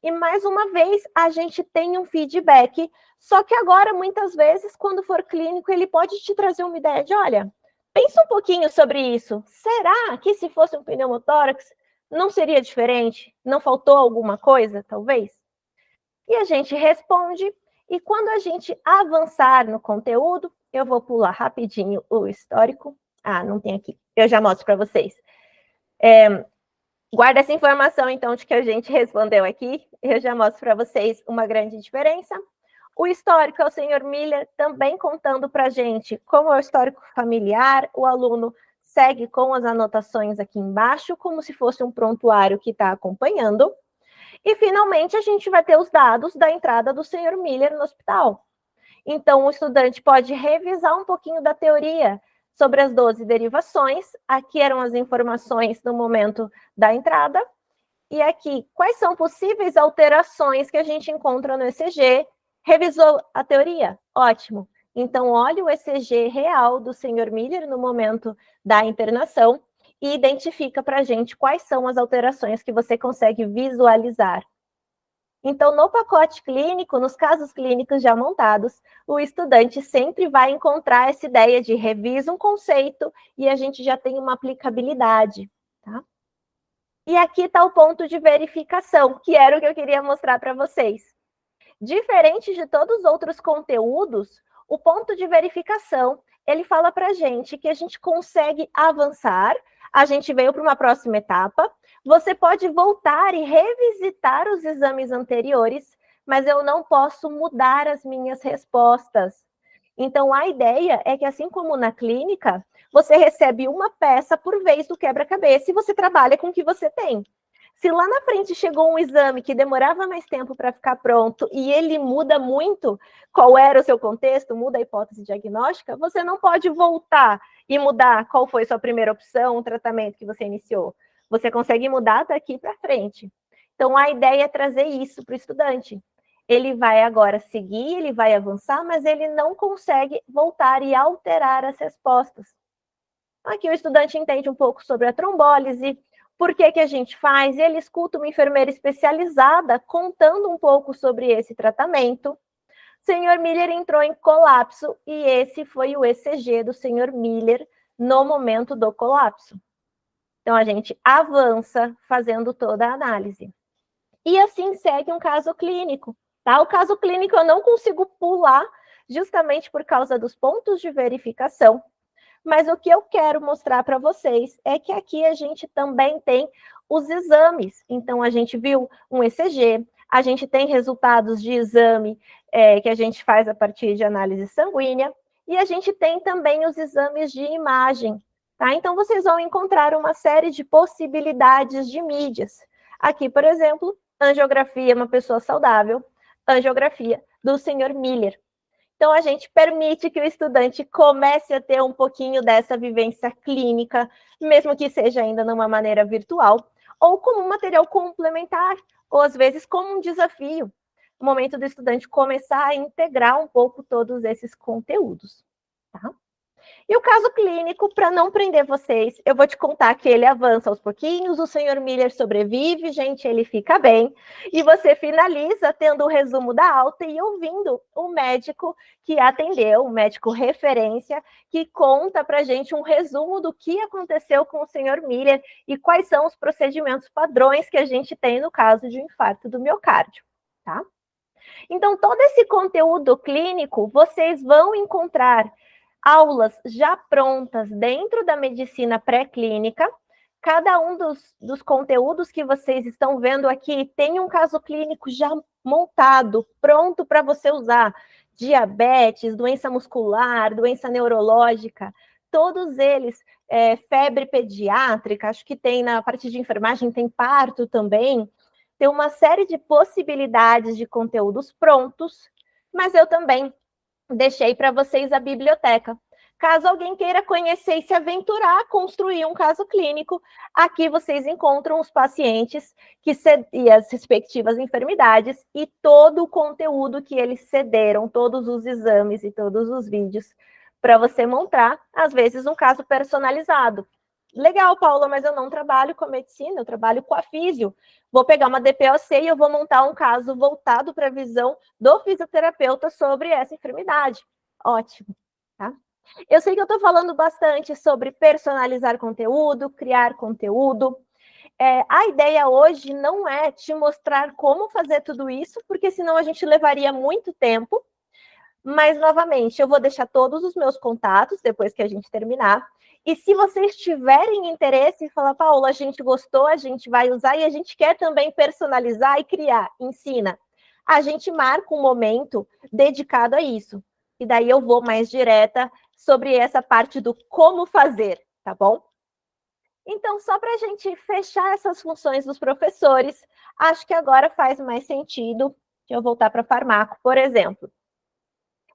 E mais uma vez, a gente tem um feedback, só que agora, muitas vezes, quando for clínico, ele pode te trazer uma ideia de, olha, pensa um pouquinho sobre isso. Será que se fosse um pneumotórax, não seria diferente? Não faltou alguma coisa, talvez? E a gente responde, e quando a gente avançar no conteúdo, eu vou pular rapidinho o histórico. Ah, não tem aqui. Eu já mostro para vocês. Guarda essa informação, então, de que a gente respondeu aqui. Eu já mostro para vocês uma grande diferença. O histórico é o Sr. Miller também contando para a gente como é o histórico familiar. O aluno segue com as anotações aqui embaixo, como se fosse um prontuário que está acompanhando. E, finalmente, a gente vai ter os dados da entrada do Sr. Miller no hospital. Então, o estudante pode revisar um pouquinho da teoria sobre as 12 derivações. Aqui eram as informações no momento da entrada. E aqui, quais são possíveis alterações que a gente encontra no ECG? Revisou a teoria? Ótimo. Então, olhe o ECG real do Sr. Miller no momento da internação e identifica para a gente quais são as alterações que você consegue visualizar. Então, no pacote clínico, nos casos clínicos já montados, o estudante sempre vai encontrar essa ideia de revisa um conceito e a gente já tem uma aplicabilidade, tá? E aqui está o ponto de verificação, que era o que eu queria mostrar para vocês. Diferente de todos os outros conteúdos, o ponto de verificação, ele fala para a gente que a gente consegue avançar, a gente veio para uma próxima etapa, você pode voltar e revisitar os exames anteriores, mas eu não posso mudar as minhas respostas. Então, a ideia é que, assim como na clínica, você recebe uma peça por vez do quebra-cabeça e você trabalha com o que você tem. Se lá na frente chegou um exame que demorava mais tempo para ficar pronto e ele muda muito qual era o seu contexto, muda a hipótese diagnóstica, você não pode voltar e mudar qual foi sua primeira opção, o tratamento que você iniciou. Você consegue mudar daqui para frente. Então, a ideia é trazer isso para o estudante. Ele vai agora seguir, ele vai avançar, mas ele não consegue voltar e alterar as respostas. Aqui o estudante entende um pouco sobre a trombólise, por que a gente faz, ele escuta uma enfermeira especializada contando um pouco sobre esse tratamento. O Sr. Miller entrou em colapso e esse foi o ECG do Sr. Miller no momento do colapso. Então, a gente avança fazendo toda a análise. E assim segue um caso clínico. Tá? O caso clínico eu não consigo pular justamente por causa dos pontos de verificação. Mas o que eu quero mostrar para vocês é que aqui a gente também tem os exames. Então, a gente viu um ECG, a gente tem resultados de exame que a gente faz a partir de análise sanguínea, e a gente tem também os exames de imagem. Tá? Então, vocês vão encontrar uma série de possibilidades de mídias. Aqui, por exemplo, angiografia, uma pessoa saudável, angiografia do Sr. Miller. Então, a gente permite que o estudante comece a ter um pouquinho dessa vivência clínica, mesmo que seja ainda numa maneira virtual, ou como um material complementar, ou às vezes como um desafio. No momento do estudante começar a integrar um pouco todos esses conteúdos. Tá? E o caso clínico, para não prender vocês, eu vou te contar que ele avança aos pouquinhos, o senhor Miller sobrevive, gente, ele fica bem, e você finaliza tendo o resumo da alta e ouvindo o médico que atendeu, o médico referência, que conta para gente um resumo do que aconteceu com o senhor Miller e quais são os procedimentos padrões que a gente tem no caso de infarto do miocárdio, tá? Então, todo esse conteúdo clínico, vocês vão encontrar aulas já prontas dentro da medicina pré-clínica. Cada um dos conteúdos que vocês estão vendo aqui tem um caso clínico já montado, pronto para você usar. Diabetes, doença muscular, doença neurológica, todos eles, febre pediátrica, acho que tem na parte de enfermagem, tem parto também. Tem uma série de possibilidades de conteúdos prontos, mas eu também deixei para vocês a biblioteca. Caso alguém queira conhecer e se aventurar a construir um caso clínico, aqui vocês encontram os pacientes e as respectivas enfermidades e todo o conteúdo que eles cederam, todos os exames e todos os vídeos, para você montar, às vezes, um caso personalizado. Legal, Paula, mas eu não trabalho com a medicina, eu trabalho com a físio. Vou pegar uma DPOC e eu vou montar um caso voltado para a visão do fisioterapeuta sobre essa enfermidade. Ótimo, tá? Eu sei que eu estou falando bastante sobre personalizar conteúdo, criar conteúdo. A ideia hoje não é te mostrar como fazer tudo isso, porque senão a gente levaria muito tempo. Mas, novamente, eu vou deixar todos os meus contatos depois que a gente terminar. E se vocês tiverem interesse, fala, Paula, a gente gostou, a gente vai usar e a gente quer também personalizar e criar, ensina. A gente marca um momento dedicado a isso. E daí eu vou mais direta sobre essa parte do como fazer, tá bom? Então, só para a gente fechar essas funções dos professores, acho que agora faz mais sentido eu voltar para farmaco, por exemplo.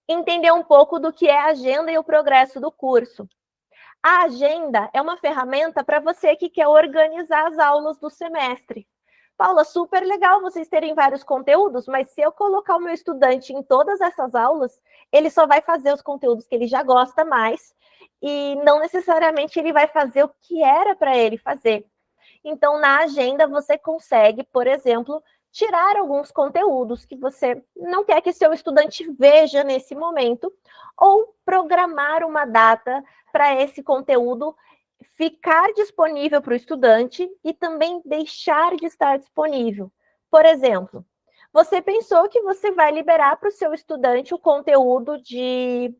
Entender um pouco do que é a agenda e o progresso do curso. A agenda é uma ferramenta para você que quer organizar as aulas do semestre. Paula, super legal vocês terem vários conteúdos, mas se eu colocar o meu estudante em todas essas aulas, ele só vai fazer os conteúdos que ele já gosta mais e não necessariamente ele vai fazer o que era para ele fazer. Então, na agenda, você consegue, por exemplo, tirar alguns conteúdos que você não quer que seu estudante veja nesse momento, ou programar uma data para esse conteúdo ficar disponível para o estudante e também deixar de estar disponível. Por exemplo, você pensou que você vai liberar para o seu estudante o conteúdo de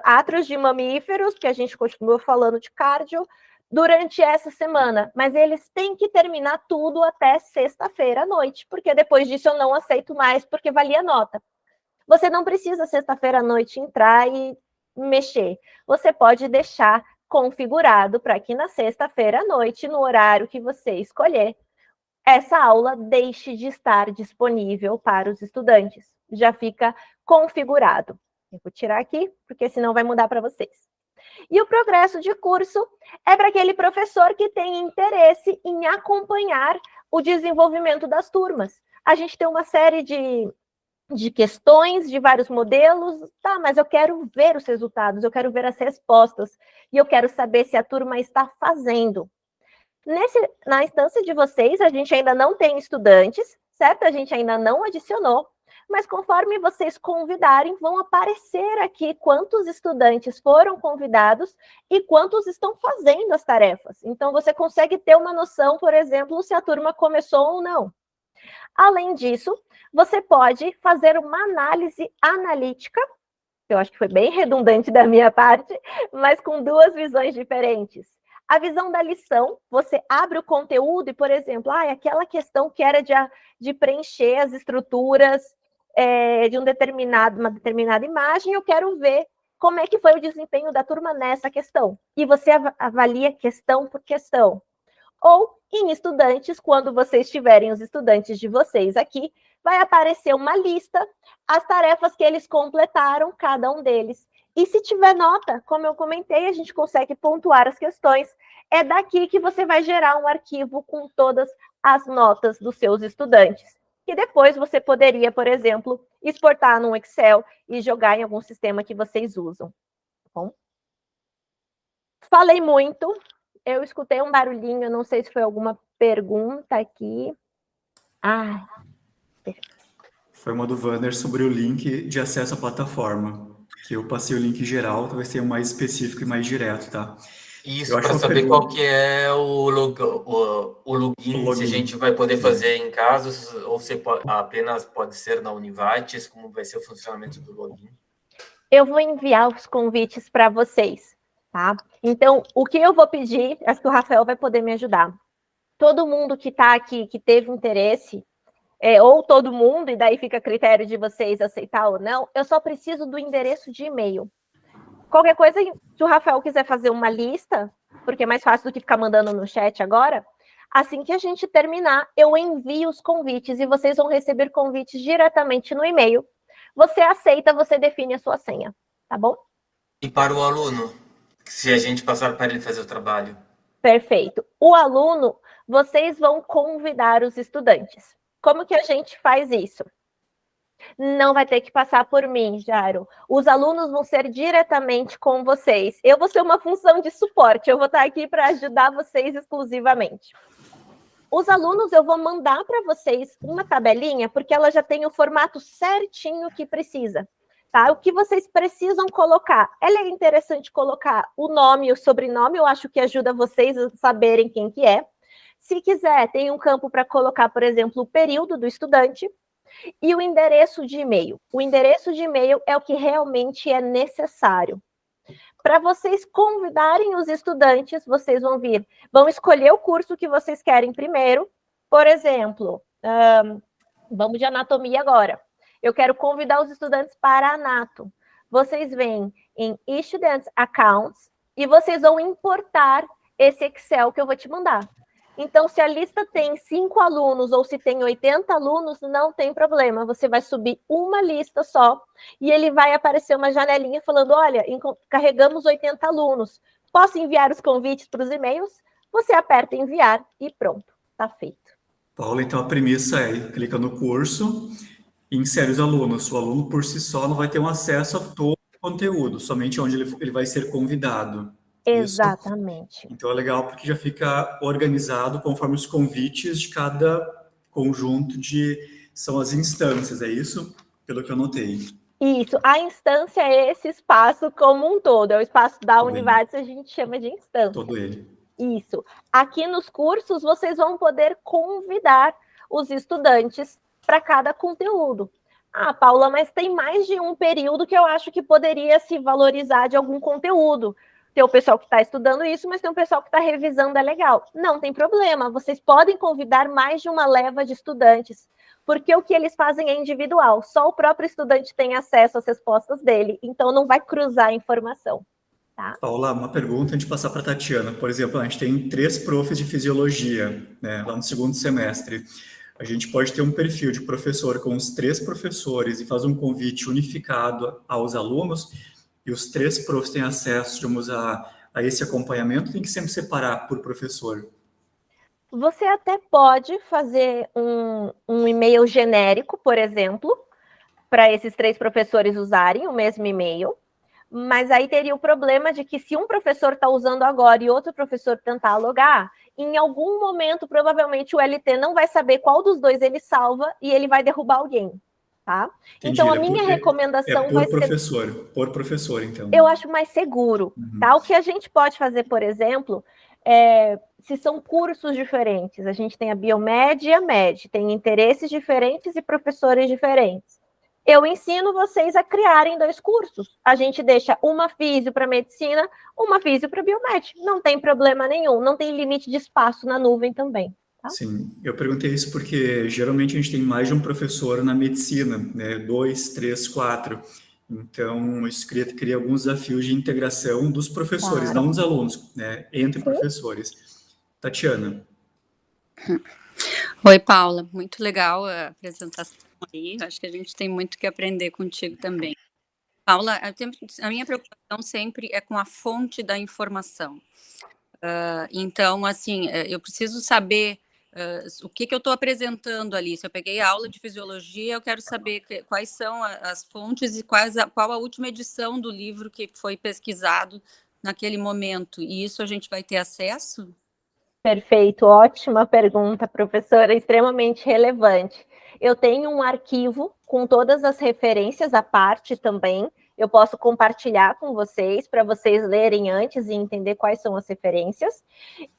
átrios de mamíferos, que a gente continua falando de cardio, durante essa semana, mas eles têm que terminar tudo até sexta-feira à noite, porque depois disso eu não aceito mais, porque valia nota. Você não precisa sexta-feira à noite entrar e mexer. Você pode deixar configurado para que na sexta-feira à noite, no horário que você escolher, essa aula deixe de estar disponível para os estudantes. Já fica configurado. Eu vou tirar aqui, porque senão vai mudar para vocês. E o progresso de curso é para aquele professor que tem interesse em acompanhar o desenvolvimento das turmas. A gente tem uma série de questões, de vários modelos, tá, mas eu quero ver os resultados, eu quero ver as respostas, e eu quero saber se a turma está fazendo. Na instância de vocês, a gente ainda não tem estudantes, certo? A gente ainda não adicionou, mas conforme vocês convidarem, vão aparecer aqui quantos estudantes foram convidados e quantos estão fazendo as tarefas. Então, você consegue ter uma noção, por exemplo, se a turma começou ou não. Além disso, você pode fazer uma análise analítica, eu acho que foi bem redundante da minha parte, mas com duas visões diferentes. A visão da lição, você abre o conteúdo e, por exemplo, aquela questão que era de preencher as estruturas de uma determinada imagem, eu quero ver como é que foi o desempenho da turma nessa questão. E você avalia questão por questão. Ou em estudantes, quando vocês tiverem os estudantes de vocês aqui, vai aparecer uma lista, as tarefas que eles completaram, cada um deles. E se tiver nota, como eu comentei, a gente consegue pontuar as questões. É daqui que você vai gerar um arquivo com todas as notas dos seus estudantes. Que depois você poderia, por exemplo, exportar num Excel e jogar em algum sistema que vocês usam. Tá bom? Falei muito, eu escutei um barulhinho, não sei se foi alguma pergunta aqui. Ah, Foi uma do Vander sobre o link de acesso à plataforma, que eu passei o link geral, talvez tenha um mais específico e mais direto, tá? Eu Isso, acho para uma saber qual pergunta, que é o o login, se a gente login. vai poder fazer em casa ou se apenas pode ser na Univates, como vai ser o funcionamento do login. Eu vou enviar os convites para vocês, tá? Então, o que eu vou pedir, acho que o Rafael vai poder me ajudar. Todo mundo que está aqui, que teve interesse, ou todo mundo, e daí fica a critério de vocês aceitar ou não, eu só preciso do endereço de e-mail. Qualquer coisa, se o Rafael quiser fazer uma lista, porque é mais fácil do que ficar mandando no chat agora, assim que a gente terminar, eu envio os convites e vocês vão receber convites diretamente no e-mail. Você aceita, você define a sua senha, tá bom? E para o aluno, se a gente passar para ele fazer o trabalho? Perfeito. O aluno, vocês vão convidar os estudantes. Como que a gente faz isso? Não vai ter que passar por mim, Jairo. Os alunos vão ser diretamente com vocês. Eu vou ser uma função de suporte, eu vou estar aqui para ajudar vocês exclusivamente. Os alunos, eu vou mandar para vocês uma tabelinha, porque ela já tem o formato certinho que precisa. Tá? O que vocês precisam colocar? É interessante colocar o nome e o sobrenome, eu acho que ajuda vocês a saberem quem que é. Se quiser, tem um campo para colocar, por exemplo, o período do estudante e o endereço de e-mail. O endereço de e-mail é o que realmente é necessário. Para vocês convidarem os estudantes, vocês vão escolher o curso que vocês querem primeiro. Por exemplo, vamos de anatomia agora. Eu quero convidar os estudantes para anato. Vocês vêm em Student Accounts e vocês vão importar esse Excel que eu vou te mandar. Então, se a lista tem 5 alunos ou se tem 80 alunos, não tem problema. Você vai subir uma lista só e ele vai aparecer uma janelinha falando, olha, carregamos 80 alunos. Posso enviar os convites para os e-mails? Você aperta enviar e pronto, está feito. Paula, então a premissa é, clica no curso e insere os alunos. O aluno por si só não vai ter um acesso a todo o conteúdo, somente onde ele vai ser convidado. Exatamente. Isso? Então é legal porque já fica organizado conforme os convites de cada conjunto são as instâncias, é isso? Pelo que eu notei. Isso, a instância é esse espaço como um todo, é o espaço da Univates, a gente chama de instância. Todo ele. Isso. Aqui nos cursos, vocês vão poder convidar os estudantes para cada conteúdo. Ah, Paula, mas tem mais de um período que eu acho que poderia se valorizar de algum conteúdo. Tem o pessoal que está estudando isso, mas tem o pessoal que está revisando, é legal. Não tem problema, vocês podem convidar mais de uma leva de estudantes, porque o que eles fazem é individual, só o próprio estudante tem acesso às respostas dele, então não vai cruzar a informação. Tá? Paula, uma pergunta antes de passar para a Tatiana. Por exemplo, a gente tem 3 profs de fisiologia, né, lá no segundo semestre. A gente pode ter um perfil de professor com os 3 professores e fazer um convite unificado aos alunos, e os 3 profs têm acesso, digamos, a esse acompanhamento, tem que sempre separar por professor. Você até pode fazer um e-mail genérico, por exemplo, para esses 3 professores usarem o mesmo e-mail, mas aí teria o problema de que se um professor está usando agora e outro professor tentar logar, em algum momento, provavelmente, o LT não vai saber qual dos dois ele salva e ele vai derrubar alguém, tá? Entendi, então, a minha recomendação vai ser... Por professor, então. Eu acho mais seguro, tá? O que a gente pode fazer, por exemplo, se são cursos diferentes, a gente tem a Biomed e a Med, tem interesses diferentes e professores diferentes. Eu ensino vocês a criarem 2 cursos. A gente deixa uma físio para medicina, uma físio para biomed. Não tem problema nenhum, não tem limite de espaço na nuvem também. Tá? Sim, eu perguntei isso porque geralmente a gente tem mais de um professor na medicina, né? 2, 3, 4. Então, isso cria alguns desafios de integração dos professores, não dos alunos, né? Entre professores. Tatiana. Oi, Paula. Muito legal a apresentação aí. Acho que a gente tem muito que aprender contigo também. Paula, a minha preocupação sempre é com a fonte da informação. Então, assim, eu preciso saber o que eu estou apresentando ali. Se eu peguei a aula de fisiologia, eu quero saber quais são as fontes e qual a última edição do livro que foi pesquisado naquele momento, e isso a gente vai ter acesso? Perfeito, ótima pergunta, professora, extremamente relevante. Eu tenho um arquivo com todas as referências à parte também. Eu posso compartilhar com vocês, para vocês lerem antes e entender quais são as referências.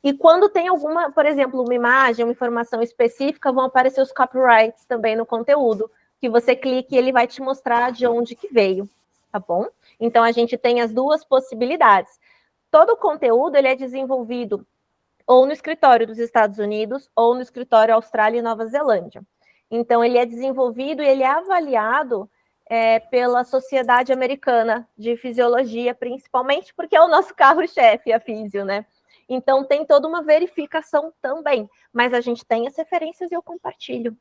E quando tem alguma, por exemplo, uma imagem, uma informação específica, vão aparecer os copyrights também no conteúdo, que você clique e ele vai te mostrar de onde que veio, tá bom? Então, a gente tem as duas possibilidades. Todo o conteúdo, ele é desenvolvido ou no escritório dos Estados Unidos, ou no escritório Austrália e Nova Zelândia. Então, ele é desenvolvido e ele é avaliado pela Sociedade Americana de Fisiologia, principalmente porque é o nosso carro-chefe, a físio, né? Então, tem toda uma verificação também, mas a gente tem as referências e eu compartilho.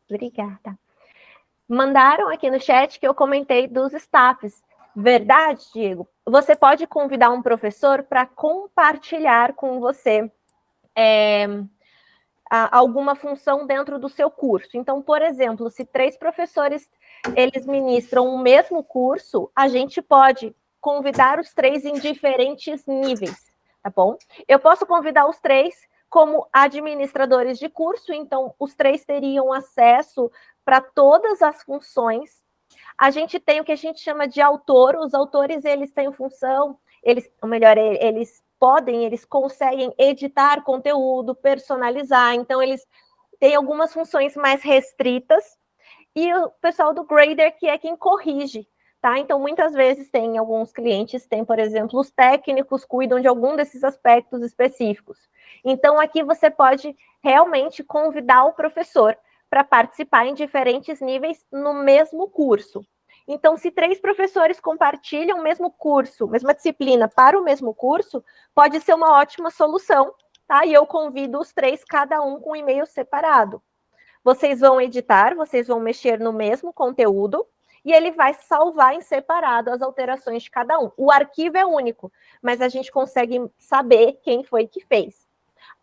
Obrigada. Mandaram aqui no chat que eu comentei dos staffs. Verdade, Diego? Você pode convidar um professor para compartilhar com você alguma função dentro do seu curso. Então, por exemplo, se 3 professores eles ministram o mesmo curso, a gente pode convidar os 3 em diferentes níveis, tá bom? Eu posso convidar os 3 como administradores de curso, então os 3 teriam acesso para todas as funções. A gente tem o que a gente chama de autor. Os autores, eles têm função, eles conseguem editar conteúdo, personalizar, então eles têm algumas funções mais restritas, e o pessoal do grader, que é quem corrige, tá? Então, muitas vezes tem alguns clientes, tem, por exemplo, os técnicos cuidam de algum desses aspectos específicos. Então, aqui você pode realmente convidar o professor para participar em diferentes níveis no mesmo curso. Então, se 3 professores compartilham o mesmo curso, mesma disciplina para o mesmo curso, pode ser uma ótima solução, tá? E eu convido os 3, cada um com um e-mail separado. Vocês vão editar, vocês vão mexer no mesmo conteúdo, e ele vai salvar em separado as alterações de cada um. O arquivo é único, mas a gente consegue saber quem foi que fez.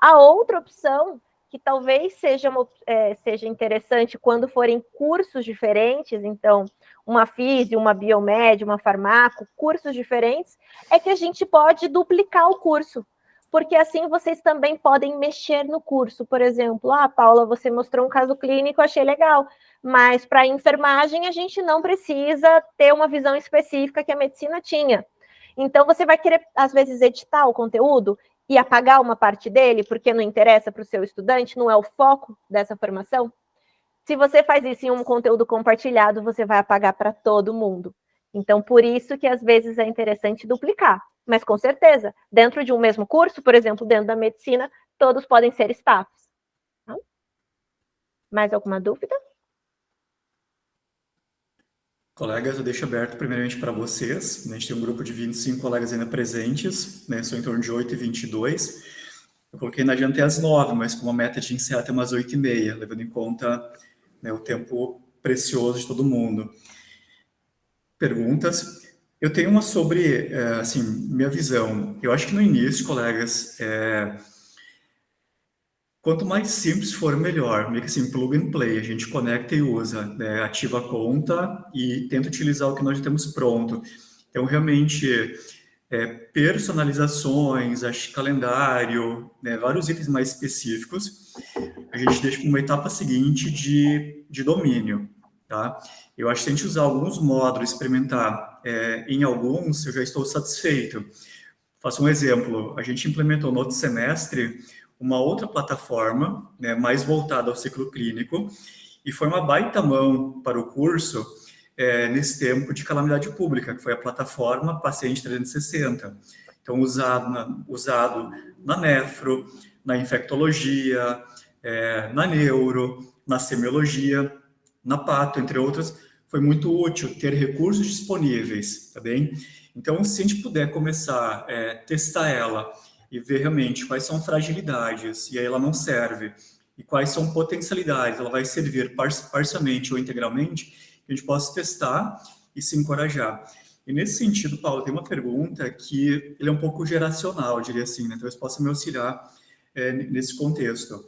A outra opção, que talvez seja interessante quando forem cursos diferentes, então, uma físio, uma biomed, uma farmaco, cursos diferentes, é que a gente pode duplicar o curso, porque assim vocês também podem mexer no curso. Por exemplo, Paula, você mostrou um caso clínico, achei legal, mas para enfermagem a gente não precisa ter uma visão específica que a medicina tinha. Então, você vai querer, às vezes, editar o conteúdo e apagar uma parte dele, porque não interessa para o seu estudante, não é o foco dessa formação. Se você faz isso em um conteúdo compartilhado, você vai apagar para todo mundo. Então, por isso que às vezes é interessante duplicar. Mas, com certeza, dentro de um mesmo curso, por exemplo, dentro da medicina, todos podem ser staffs. Não? Mais alguma dúvida? Colegas, eu deixo aberto primeiramente para vocês. A gente tem um grupo de 25 colegas ainda presentes, né? São em torno de 8 e 22. Eu coloquei na agenda até às 9, mas com uma meta de encerrar até umas 8h30, levando em conta, né, o tempo precioso de todo mundo. Perguntas? Eu tenho uma sobre, assim, minha visão. Eu acho que no início, colegas, quanto mais simples for, melhor. Meio que assim, plug and play. A gente conecta e usa, né? Ativa a conta e tenta utilizar o que nós já temos pronto. Então, realmente, personalizações, calendário, né? Vários itens mais específicos, a gente deixa para uma etapa seguinte de domínio, tá? Eu acho que se a gente usar alguns módulos, experimentar em alguns, eu já estou satisfeito. Faço um exemplo. A gente implementou no outro semestre uma outra plataforma, né, mais voltada ao ciclo clínico, e foi uma baita mão para o curso nesse tempo de calamidade pública, que foi a plataforma Paciente 360. Então, usado na nefro, na infectologia, na neuro, na semiologia, na pato, entre outras. Foi muito útil ter recursos disponíveis, tá bem? Então, se a gente puder começar a testar ela e ver realmente quais são fragilidades, e aí ela não serve, e quais são potencialidades, ela vai servir parcialmente ou integralmente, que a gente possa testar e se encorajar. E nesse sentido, Paulo, tem uma pergunta que ele é um pouco geracional, eu diria assim, né? Talvez possa me auxiliar nesse contexto.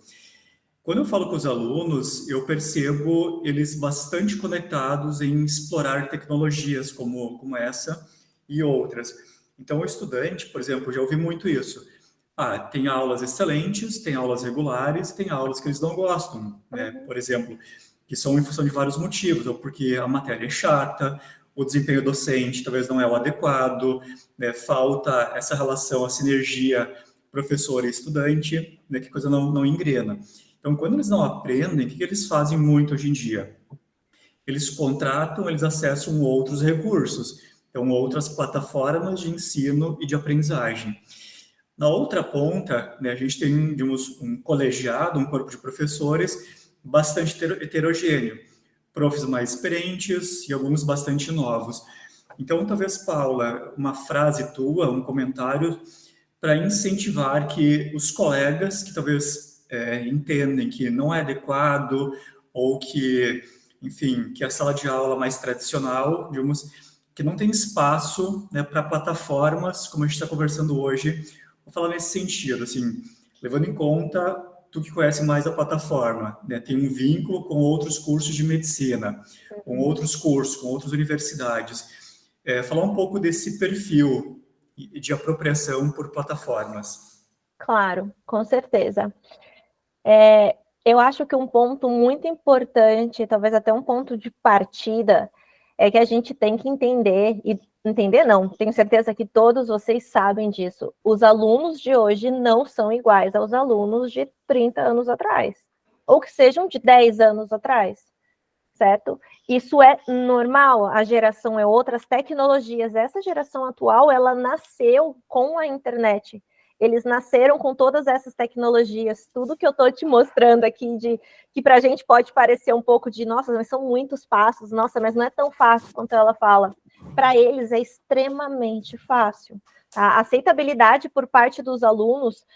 Quando eu falo com os alunos, eu percebo eles bastante conectados em explorar tecnologias como essa, e outras. Então, o estudante, por exemplo, já ouvi muito isso. Tem aulas excelentes, tem aulas regulares, tem aulas que eles não gostam, né? Por exemplo, que são em função de vários motivos, ou porque a matéria é chata, o desempenho docente talvez não é o adequado, né? Falta essa relação, a sinergia professor e estudante, né? Que a coisa não engrena. Então, quando eles não aprendem, o que eles fazem muito hoje em dia? Eles contratam, eles acessam outros recursos, então outras plataformas de ensino e de aprendizagem. Na outra ponta, né, a gente tem, digamos, um colegiado, um corpo de professores bastante heterogêneo, profs mais experientes e alguns bastante novos. Então, talvez, Paula, uma frase tua, um comentário para incentivar que os colegas que talvez entendem que não é adequado ou que, enfim, que a sala de aula mais tradicional, digamos, que não tem espaço, né, para plataformas, como a gente está conversando hoje. Vou falar nesse sentido, assim, levando em conta tu que conhece mais a plataforma, né, tem um vínculo com outros cursos de medicina, com outros cursos, com outras universidades. Falar um pouco desse perfil de apropriação por plataformas. Claro, com certeza. Eu acho que um ponto muito importante, talvez até um ponto de partida, é que a gente tem que entender, e entender não, tenho certeza que todos vocês sabem disso. Os alunos de hoje não são iguais aos alunos de 30 anos atrás, ou que sejam de 10 anos atrás, certo? Isso é normal, a geração é outra, as tecnologias, essa geração atual, ela nasceu com a internet. Eles nasceram com todas essas tecnologias, tudo que eu estou te mostrando aqui, que para a gente pode parecer um pouco de, nossa, mas são muitos passos, nossa, mas não é tão fácil quanto ela fala. Para eles é extremamente fácil. Tá? A aceitabilidade por parte dos alunos,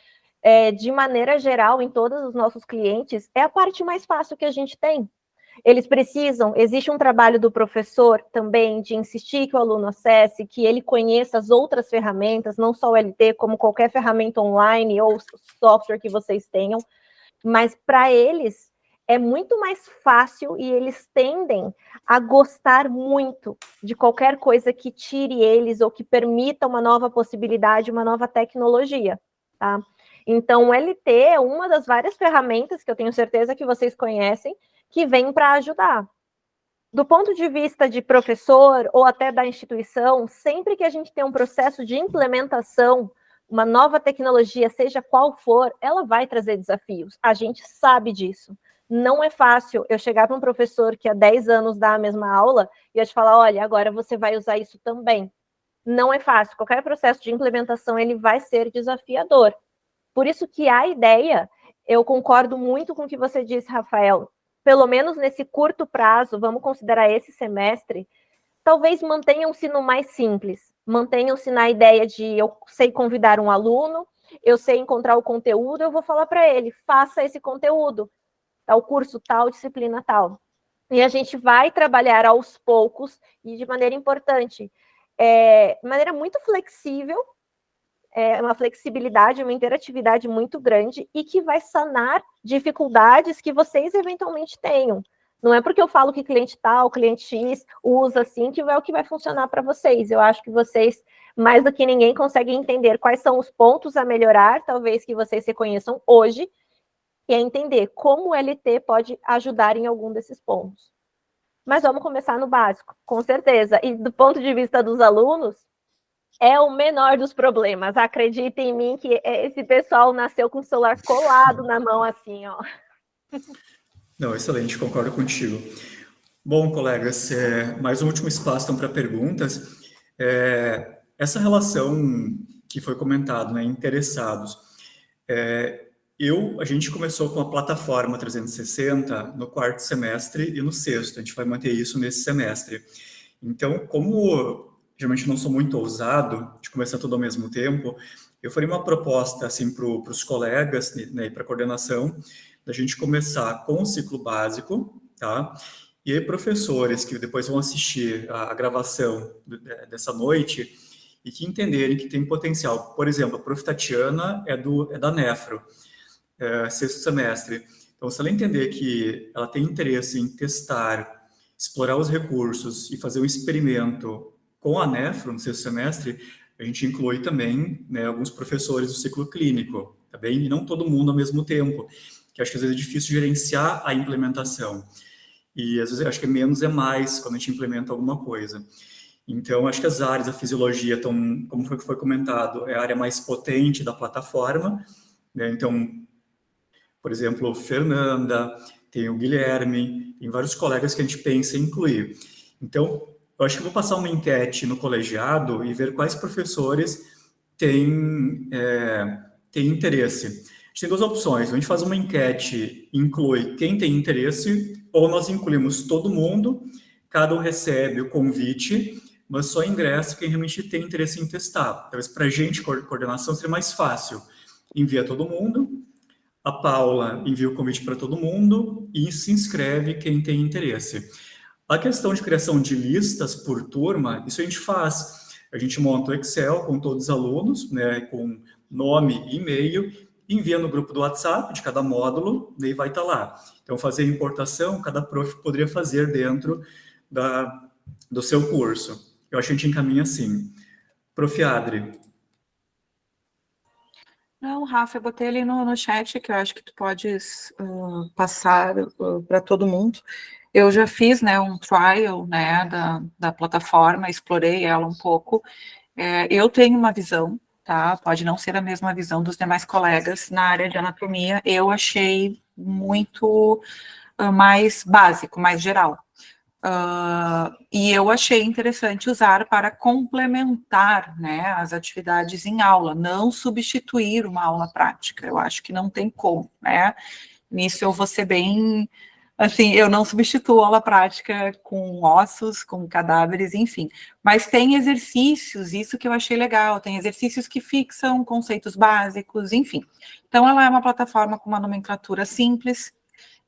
de maneira geral, em todos os nossos clientes, é a parte mais fácil que a gente tem. Eles precisam, existe um trabalho do professor também de insistir que o aluno acesse, que ele conheça as outras ferramentas, não só o LT, como qualquer ferramenta online ou software que vocês tenham, mas para eles é muito mais fácil e eles tendem a gostar muito de qualquer coisa que tire eles ou que permita uma nova possibilidade, uma nova tecnologia, tá? Então, o LT é uma das várias ferramentas que eu tenho certeza que vocês conhecem, que vem para ajudar. Do ponto de vista de professor ou até da instituição, sempre que a gente tem um processo de implementação, uma nova tecnologia, seja qual for, ela vai trazer desafios. A gente sabe disso. Não é fácil eu chegar para um professor que há 10 anos dá a mesma aula e eu te falar, olha, agora você vai usar isso também. Não é fácil. Qualquer processo de implementação, ele vai ser desafiador. Por isso que a ideia, eu concordo muito com o que você disse, Rafael, pelo menos nesse curto prazo, vamos considerar esse semestre, talvez mantenham-se no mais simples, mantenham-se na ideia de eu sei convidar um aluno, eu sei encontrar o conteúdo, eu vou falar para ele, faça esse conteúdo, tal curso, tal disciplina, tal. E a gente vai trabalhar aos poucos e de maneira importante, de maneira muito flexível, uma flexibilidade, uma interatividade muito grande e que vai sanar dificuldades que vocês eventualmente tenham. Não é porque eu falo que cliente tal, cliente X usa assim, que é o que vai funcionar para vocês. Eu acho que vocês, mais do que ninguém, conseguem entender quais são os pontos a melhorar, talvez que vocês se conheçam hoje, e é entender como o LT pode ajudar em algum desses pontos. Mas vamos começar no básico, com certeza. E do ponto de vista dos alunos, é o menor dos problemas. Acredita em mim que esse pessoal nasceu com o celular colado na mão, assim, ó. Não, excelente, concordo contigo. Bom, colegas, mais um último espaço então, para perguntas. Essa relação que foi comentado, né, interessados. A gente começou com a plataforma 360 no quarto semestre e no sexto. A gente vai manter isso nesse semestre. Então, como geralmente não sou muito ousado de começar tudo ao mesmo tempo, eu farei uma proposta assim para os colegas, né, e para a coordenação, da gente começar com o ciclo básico, tá? E aí professores que depois vão assistir a gravação dessa noite e que entenderem que tem potencial. Por exemplo, a prof. Tatiana é da Nefro, sexto semestre. Então, se ela entender que ela tem interesse em testar, explorar os recursos e fazer um experimento com a Nefro, no sexto semestre, a gente inclui também, né, alguns professores do ciclo clínico, tá bem? E não todo mundo ao mesmo tempo, que acho que às vezes é difícil gerenciar a implementação. E às vezes eu acho que menos é mais quando a gente implementa alguma coisa. Então, acho que as áreas da fisiologia estão, como foi comentado, é a área mais potente da plataforma, né? Então, por exemplo, Fernanda, tem o Guilherme, tem vários colegas que a gente pensa em incluir. Então, eu acho que eu vou passar uma enquete no colegiado e ver quais professores têm interesse. A gente tem duas opções. A gente faz uma enquete, inclui quem tem interesse, ou nós incluímos todo mundo, cada um recebe o convite, mas só ingressa quem realmente tem interesse em testar. Talvez para a gente, coordenação, seria mais fácil. Envia todo mundo, a Paula envia o convite para todo mundo e se inscreve quem tem interesse. A questão de criação de listas por turma, isso a gente faz. A gente monta o Excel com todos os alunos, né, com nome e e-mail, envia no grupo do WhatsApp de cada módulo, daí vai estar lá. Então, fazer a importação, cada prof poderia fazer dentro do seu curso. Eu acho que a gente encaminha assim. Prof. Adri. Não, Rafa, eu botei ali no chat que eu acho que tu podes passar para todo mundo. Eu já fiz, né, um trial, né, da plataforma, explorei ela um pouco. Eu tenho uma visão, tá? Pode não ser a mesma visão dos demais colegas na área de anatomia. Eu achei muito mais básico, mais geral. E eu achei interessante usar para complementar, né, as atividades em aula, não substituir uma aula prática. Eu acho que não tem como, né? Nisso eu vou ser bem, assim, eu não substituo aula prática com ossos, com cadáveres, enfim. Mas tem exercícios, isso que eu achei legal, tem exercícios que fixam conceitos básicos, enfim. Então, ela é uma plataforma com uma nomenclatura simples,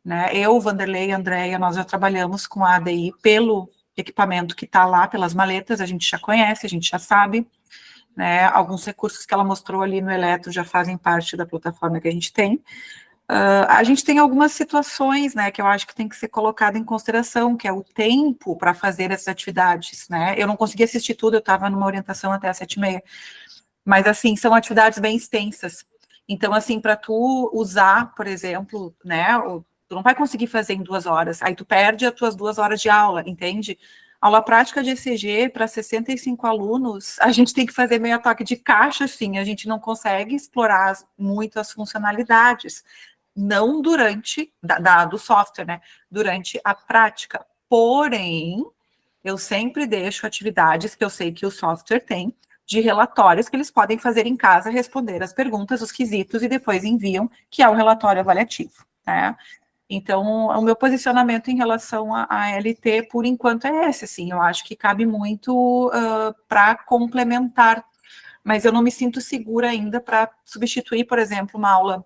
né? Eu, Vanderlei e Andréia, nós já trabalhamos com a ADI pelo equipamento que está lá, pelas maletas, a gente já conhece, a gente já sabe, né? Alguns recursos que ela mostrou ali no Eletro já fazem parte da plataforma que a gente tem. A gente tem algumas situações, né, que eu acho que tem que ser colocado em consideração, que é o tempo para fazer essas atividades, né? Eu não consegui assistir tudo, eu estava numa orientação até às 7h30, mas, assim, são atividades bem extensas. Então, assim, para tu usar, por exemplo, né, tu não vai conseguir fazer em 2 horas, aí tu perde as tuas 2 horas de aula, entende? Aula prática de ECG para 65 alunos, a gente tem que fazer meio a toque de caixa, assim, a gente não consegue explorar muito as funcionalidades, não durante, do software, né, durante a prática. Porém, eu sempre deixo atividades que eu sei que o software tem, de relatórios que eles podem fazer em casa, responder as perguntas, os quesitos, e depois enviam, que é o relatório avaliativo, né? Então, o meu posicionamento em relação à LT, por enquanto, é esse, assim, eu acho que cabe muito para complementar, mas eu não me sinto segura ainda para substituir, por exemplo, uma aula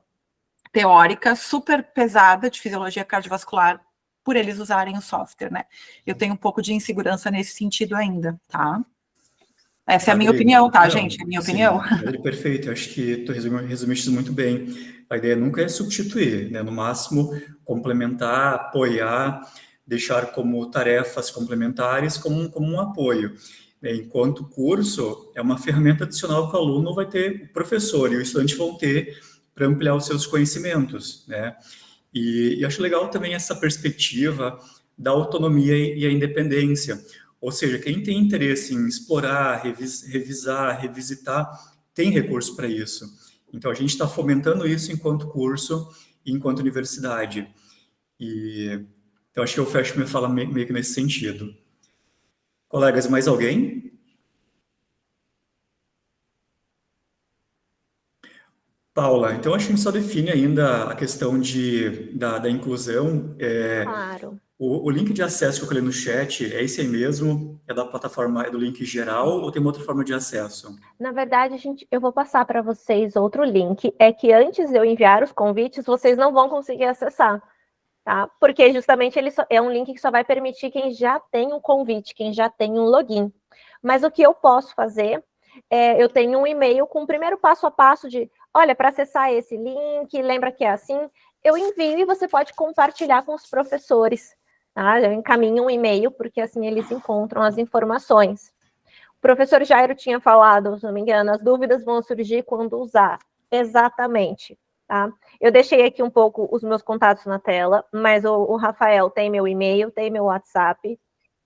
teórica super pesada de fisiologia cardiovascular por eles usarem o software, né? Eu tenho um pouco de insegurança nesse sentido ainda, tá? Essa é a minha opinião, tá, gente? É a minha opinião. Perfeito, acho que tu resumiste muito bem. A ideia nunca é substituir, né? No máximo, complementar, apoiar, deixar como tarefas complementares, como um apoio. Enquanto o curso é uma ferramenta adicional que o aluno vai ter, o professor e o estudante vão ter para ampliar os seus conhecimentos, né? E acho legal também essa perspectiva da autonomia e a independência. Ou seja, quem tem interesse em explorar, revisar, revisitar, tem recurso para isso. Então, a gente está fomentando isso enquanto curso e enquanto universidade. Então, acho que eu fecho minha fala meio que nesse sentido. Colegas, mais alguém? Paula, então acho que a gente só define ainda a questão da inclusão. Claro. O link de acesso que eu coloquei no chat é esse aí mesmo? É da plataforma, é do link geral ou tem uma outra forma de acesso? Na verdade, eu vou passar para vocês outro link. É que antes de eu enviar os convites, vocês não vão conseguir acessar, tá? Porque justamente ele é um link que só vai permitir quem já tem um convite, quem já tem um login. Mas o que eu posso fazer eu tenho um e-mail com o primeiro passo a passo de, olha, para acessar esse link, lembra que é assim, eu envio e você pode compartilhar com os professores, tá? Eu encaminho um e-mail, porque assim eles encontram as informações. O professor Jairo tinha falado, se não me engano, as dúvidas vão surgir quando usar. Exatamente, tá? Eu deixei aqui um pouco os meus contatos na tela, mas o Rafael tem meu e-mail, tem meu WhatsApp.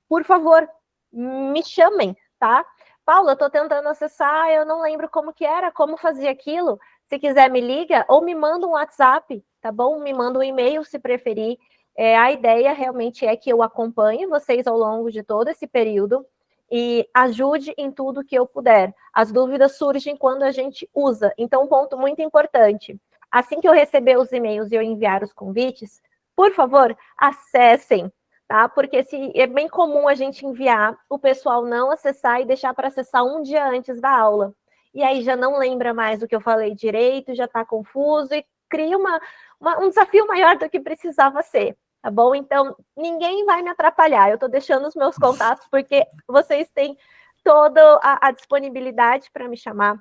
Por favor, me chamem, tá? Paula, eu tô tentando acessar, eu não lembro como que era, como fazia aquilo. Se quiser, me liga ou me manda um WhatsApp, tá bom? Me manda um e-mail, se preferir. A ideia realmente é que eu acompanhe vocês ao longo de todo esse período e ajude em tudo que eu puder. As dúvidas surgem quando a gente usa. Então, um ponto muito importante. Assim que eu receber os e-mails e eu enviar os convites, por favor, acessem, tá? Porque é bem comum a gente enviar, o pessoal não acessar e deixar para acessar um dia antes da aula. E aí já não lembra mais do que eu falei direito, já está confuso e cria um desafio maior do que precisava ser, tá bom? Então, ninguém vai me atrapalhar. Eu estou deixando os meus contatos porque vocês têm toda a disponibilidade para me chamar.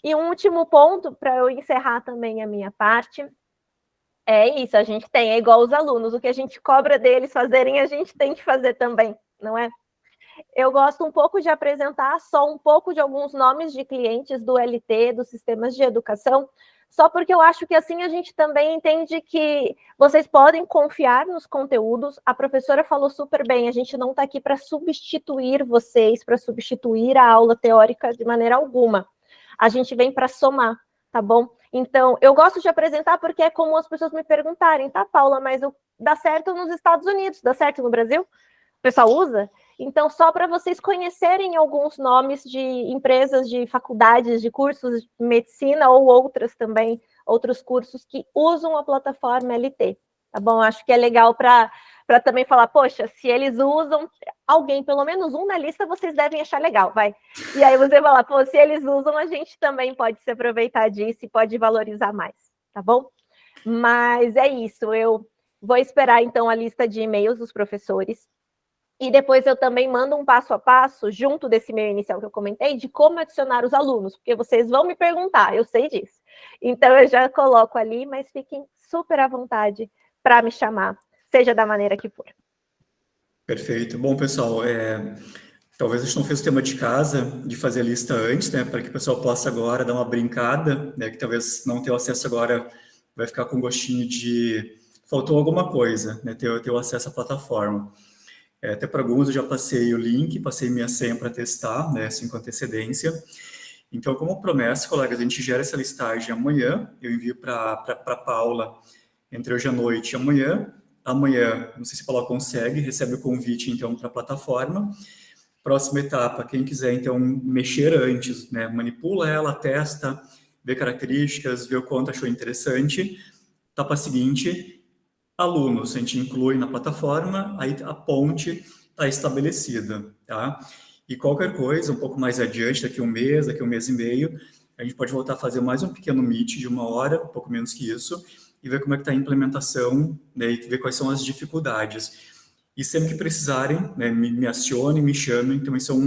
E um último ponto, para eu encerrar também a minha parte, é isso, a gente tem, é igual os alunos, o que a gente cobra deles fazerem, a gente tem que fazer também, não é? Eu gosto um pouco de apresentar só um pouco de alguns nomes de clientes do LT, dos sistemas de educação, só porque eu acho que assim a gente também entende que vocês podem confiar nos conteúdos. A professora falou super bem, a gente não está aqui para substituir vocês, para substituir a aula teórica de maneira alguma. A gente vem para somar, tá bom? Então, eu gosto de apresentar porque é comum as pessoas me perguntarem, tá, Paula, mas dá certo nos Estados Unidos, dá certo no Brasil? O pessoal usa? Então, só para vocês conhecerem alguns nomes de empresas, de faculdades, de cursos de medicina ou outras também, outros cursos que usam a plataforma LT, tá bom? Acho que é legal para também falar, poxa, se eles usam, alguém, pelo menos um na lista, vocês devem achar legal, vai. E aí você fala, pô, se eles usam, a gente também pode se aproveitar disso e pode valorizar mais, tá bom? Mas é isso, eu vou esperar, então, a lista de e-mails dos professores. E depois eu também mando um passo a passo, junto desse e-mail inicial que eu comentei, de como adicionar os alunos, porque vocês vão me perguntar, eu sei disso. Então, eu já coloco ali, mas fiquem super à vontade para me chamar, seja da maneira que for. Perfeito. Bom, pessoal, talvez a gente não fez o tema de casa, de fazer a lista antes, né, para que o pessoal possa agora dar uma brincada, né, que talvez não tenha acesso agora, vai ficar com gostinho de faltou alguma coisa, né, ter o acesso à plataforma. Até para alguns eu já passei o link, passei minha senha para testar, né, assim com antecedência. Então, como promessa, colegas, a gente gera essa listagem amanhã, eu envio para a Paula entre hoje à noite e amanhã. Amanhã, não sei se a Paula consegue, recebe o convite, então, para a plataforma. Próxima etapa, quem quiser, então, mexer antes, né, manipula ela, testa, vê características, vê o quanto achou interessante. Etapa seguinte, alunos, a gente inclui na plataforma, aí a ponte está estabelecida, tá? E qualquer coisa, um pouco mais adiante, daqui um mês e meio, a gente pode voltar a fazer mais um pequeno meet de 1 hora, um pouco menos que isso, e ver como é que está a implementação, né, e ver quais são as dificuldades. E sempre que precisarem, né, me acionem, me chamem, também sou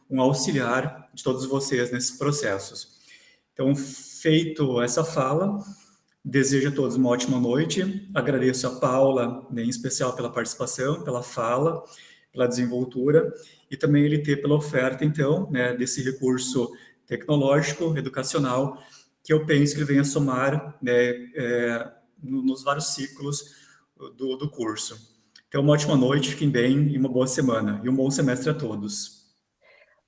um auxiliar de todos vocês nesses processos. Então, feito essa fala, desejo a todos uma ótima noite. Agradeço a Paula, né, em especial pela participação, pela fala, pela desenvoltura e também a LT pela oferta, então, né, desse recurso tecnológico, educacional, que eu penso que ele venha somar, né, nos vários ciclos do curso. Então, uma ótima noite, fiquem bem e uma boa semana. E um bom semestre a todos.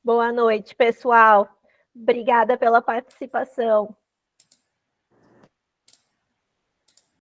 Boa noite, pessoal. Obrigada pela participação.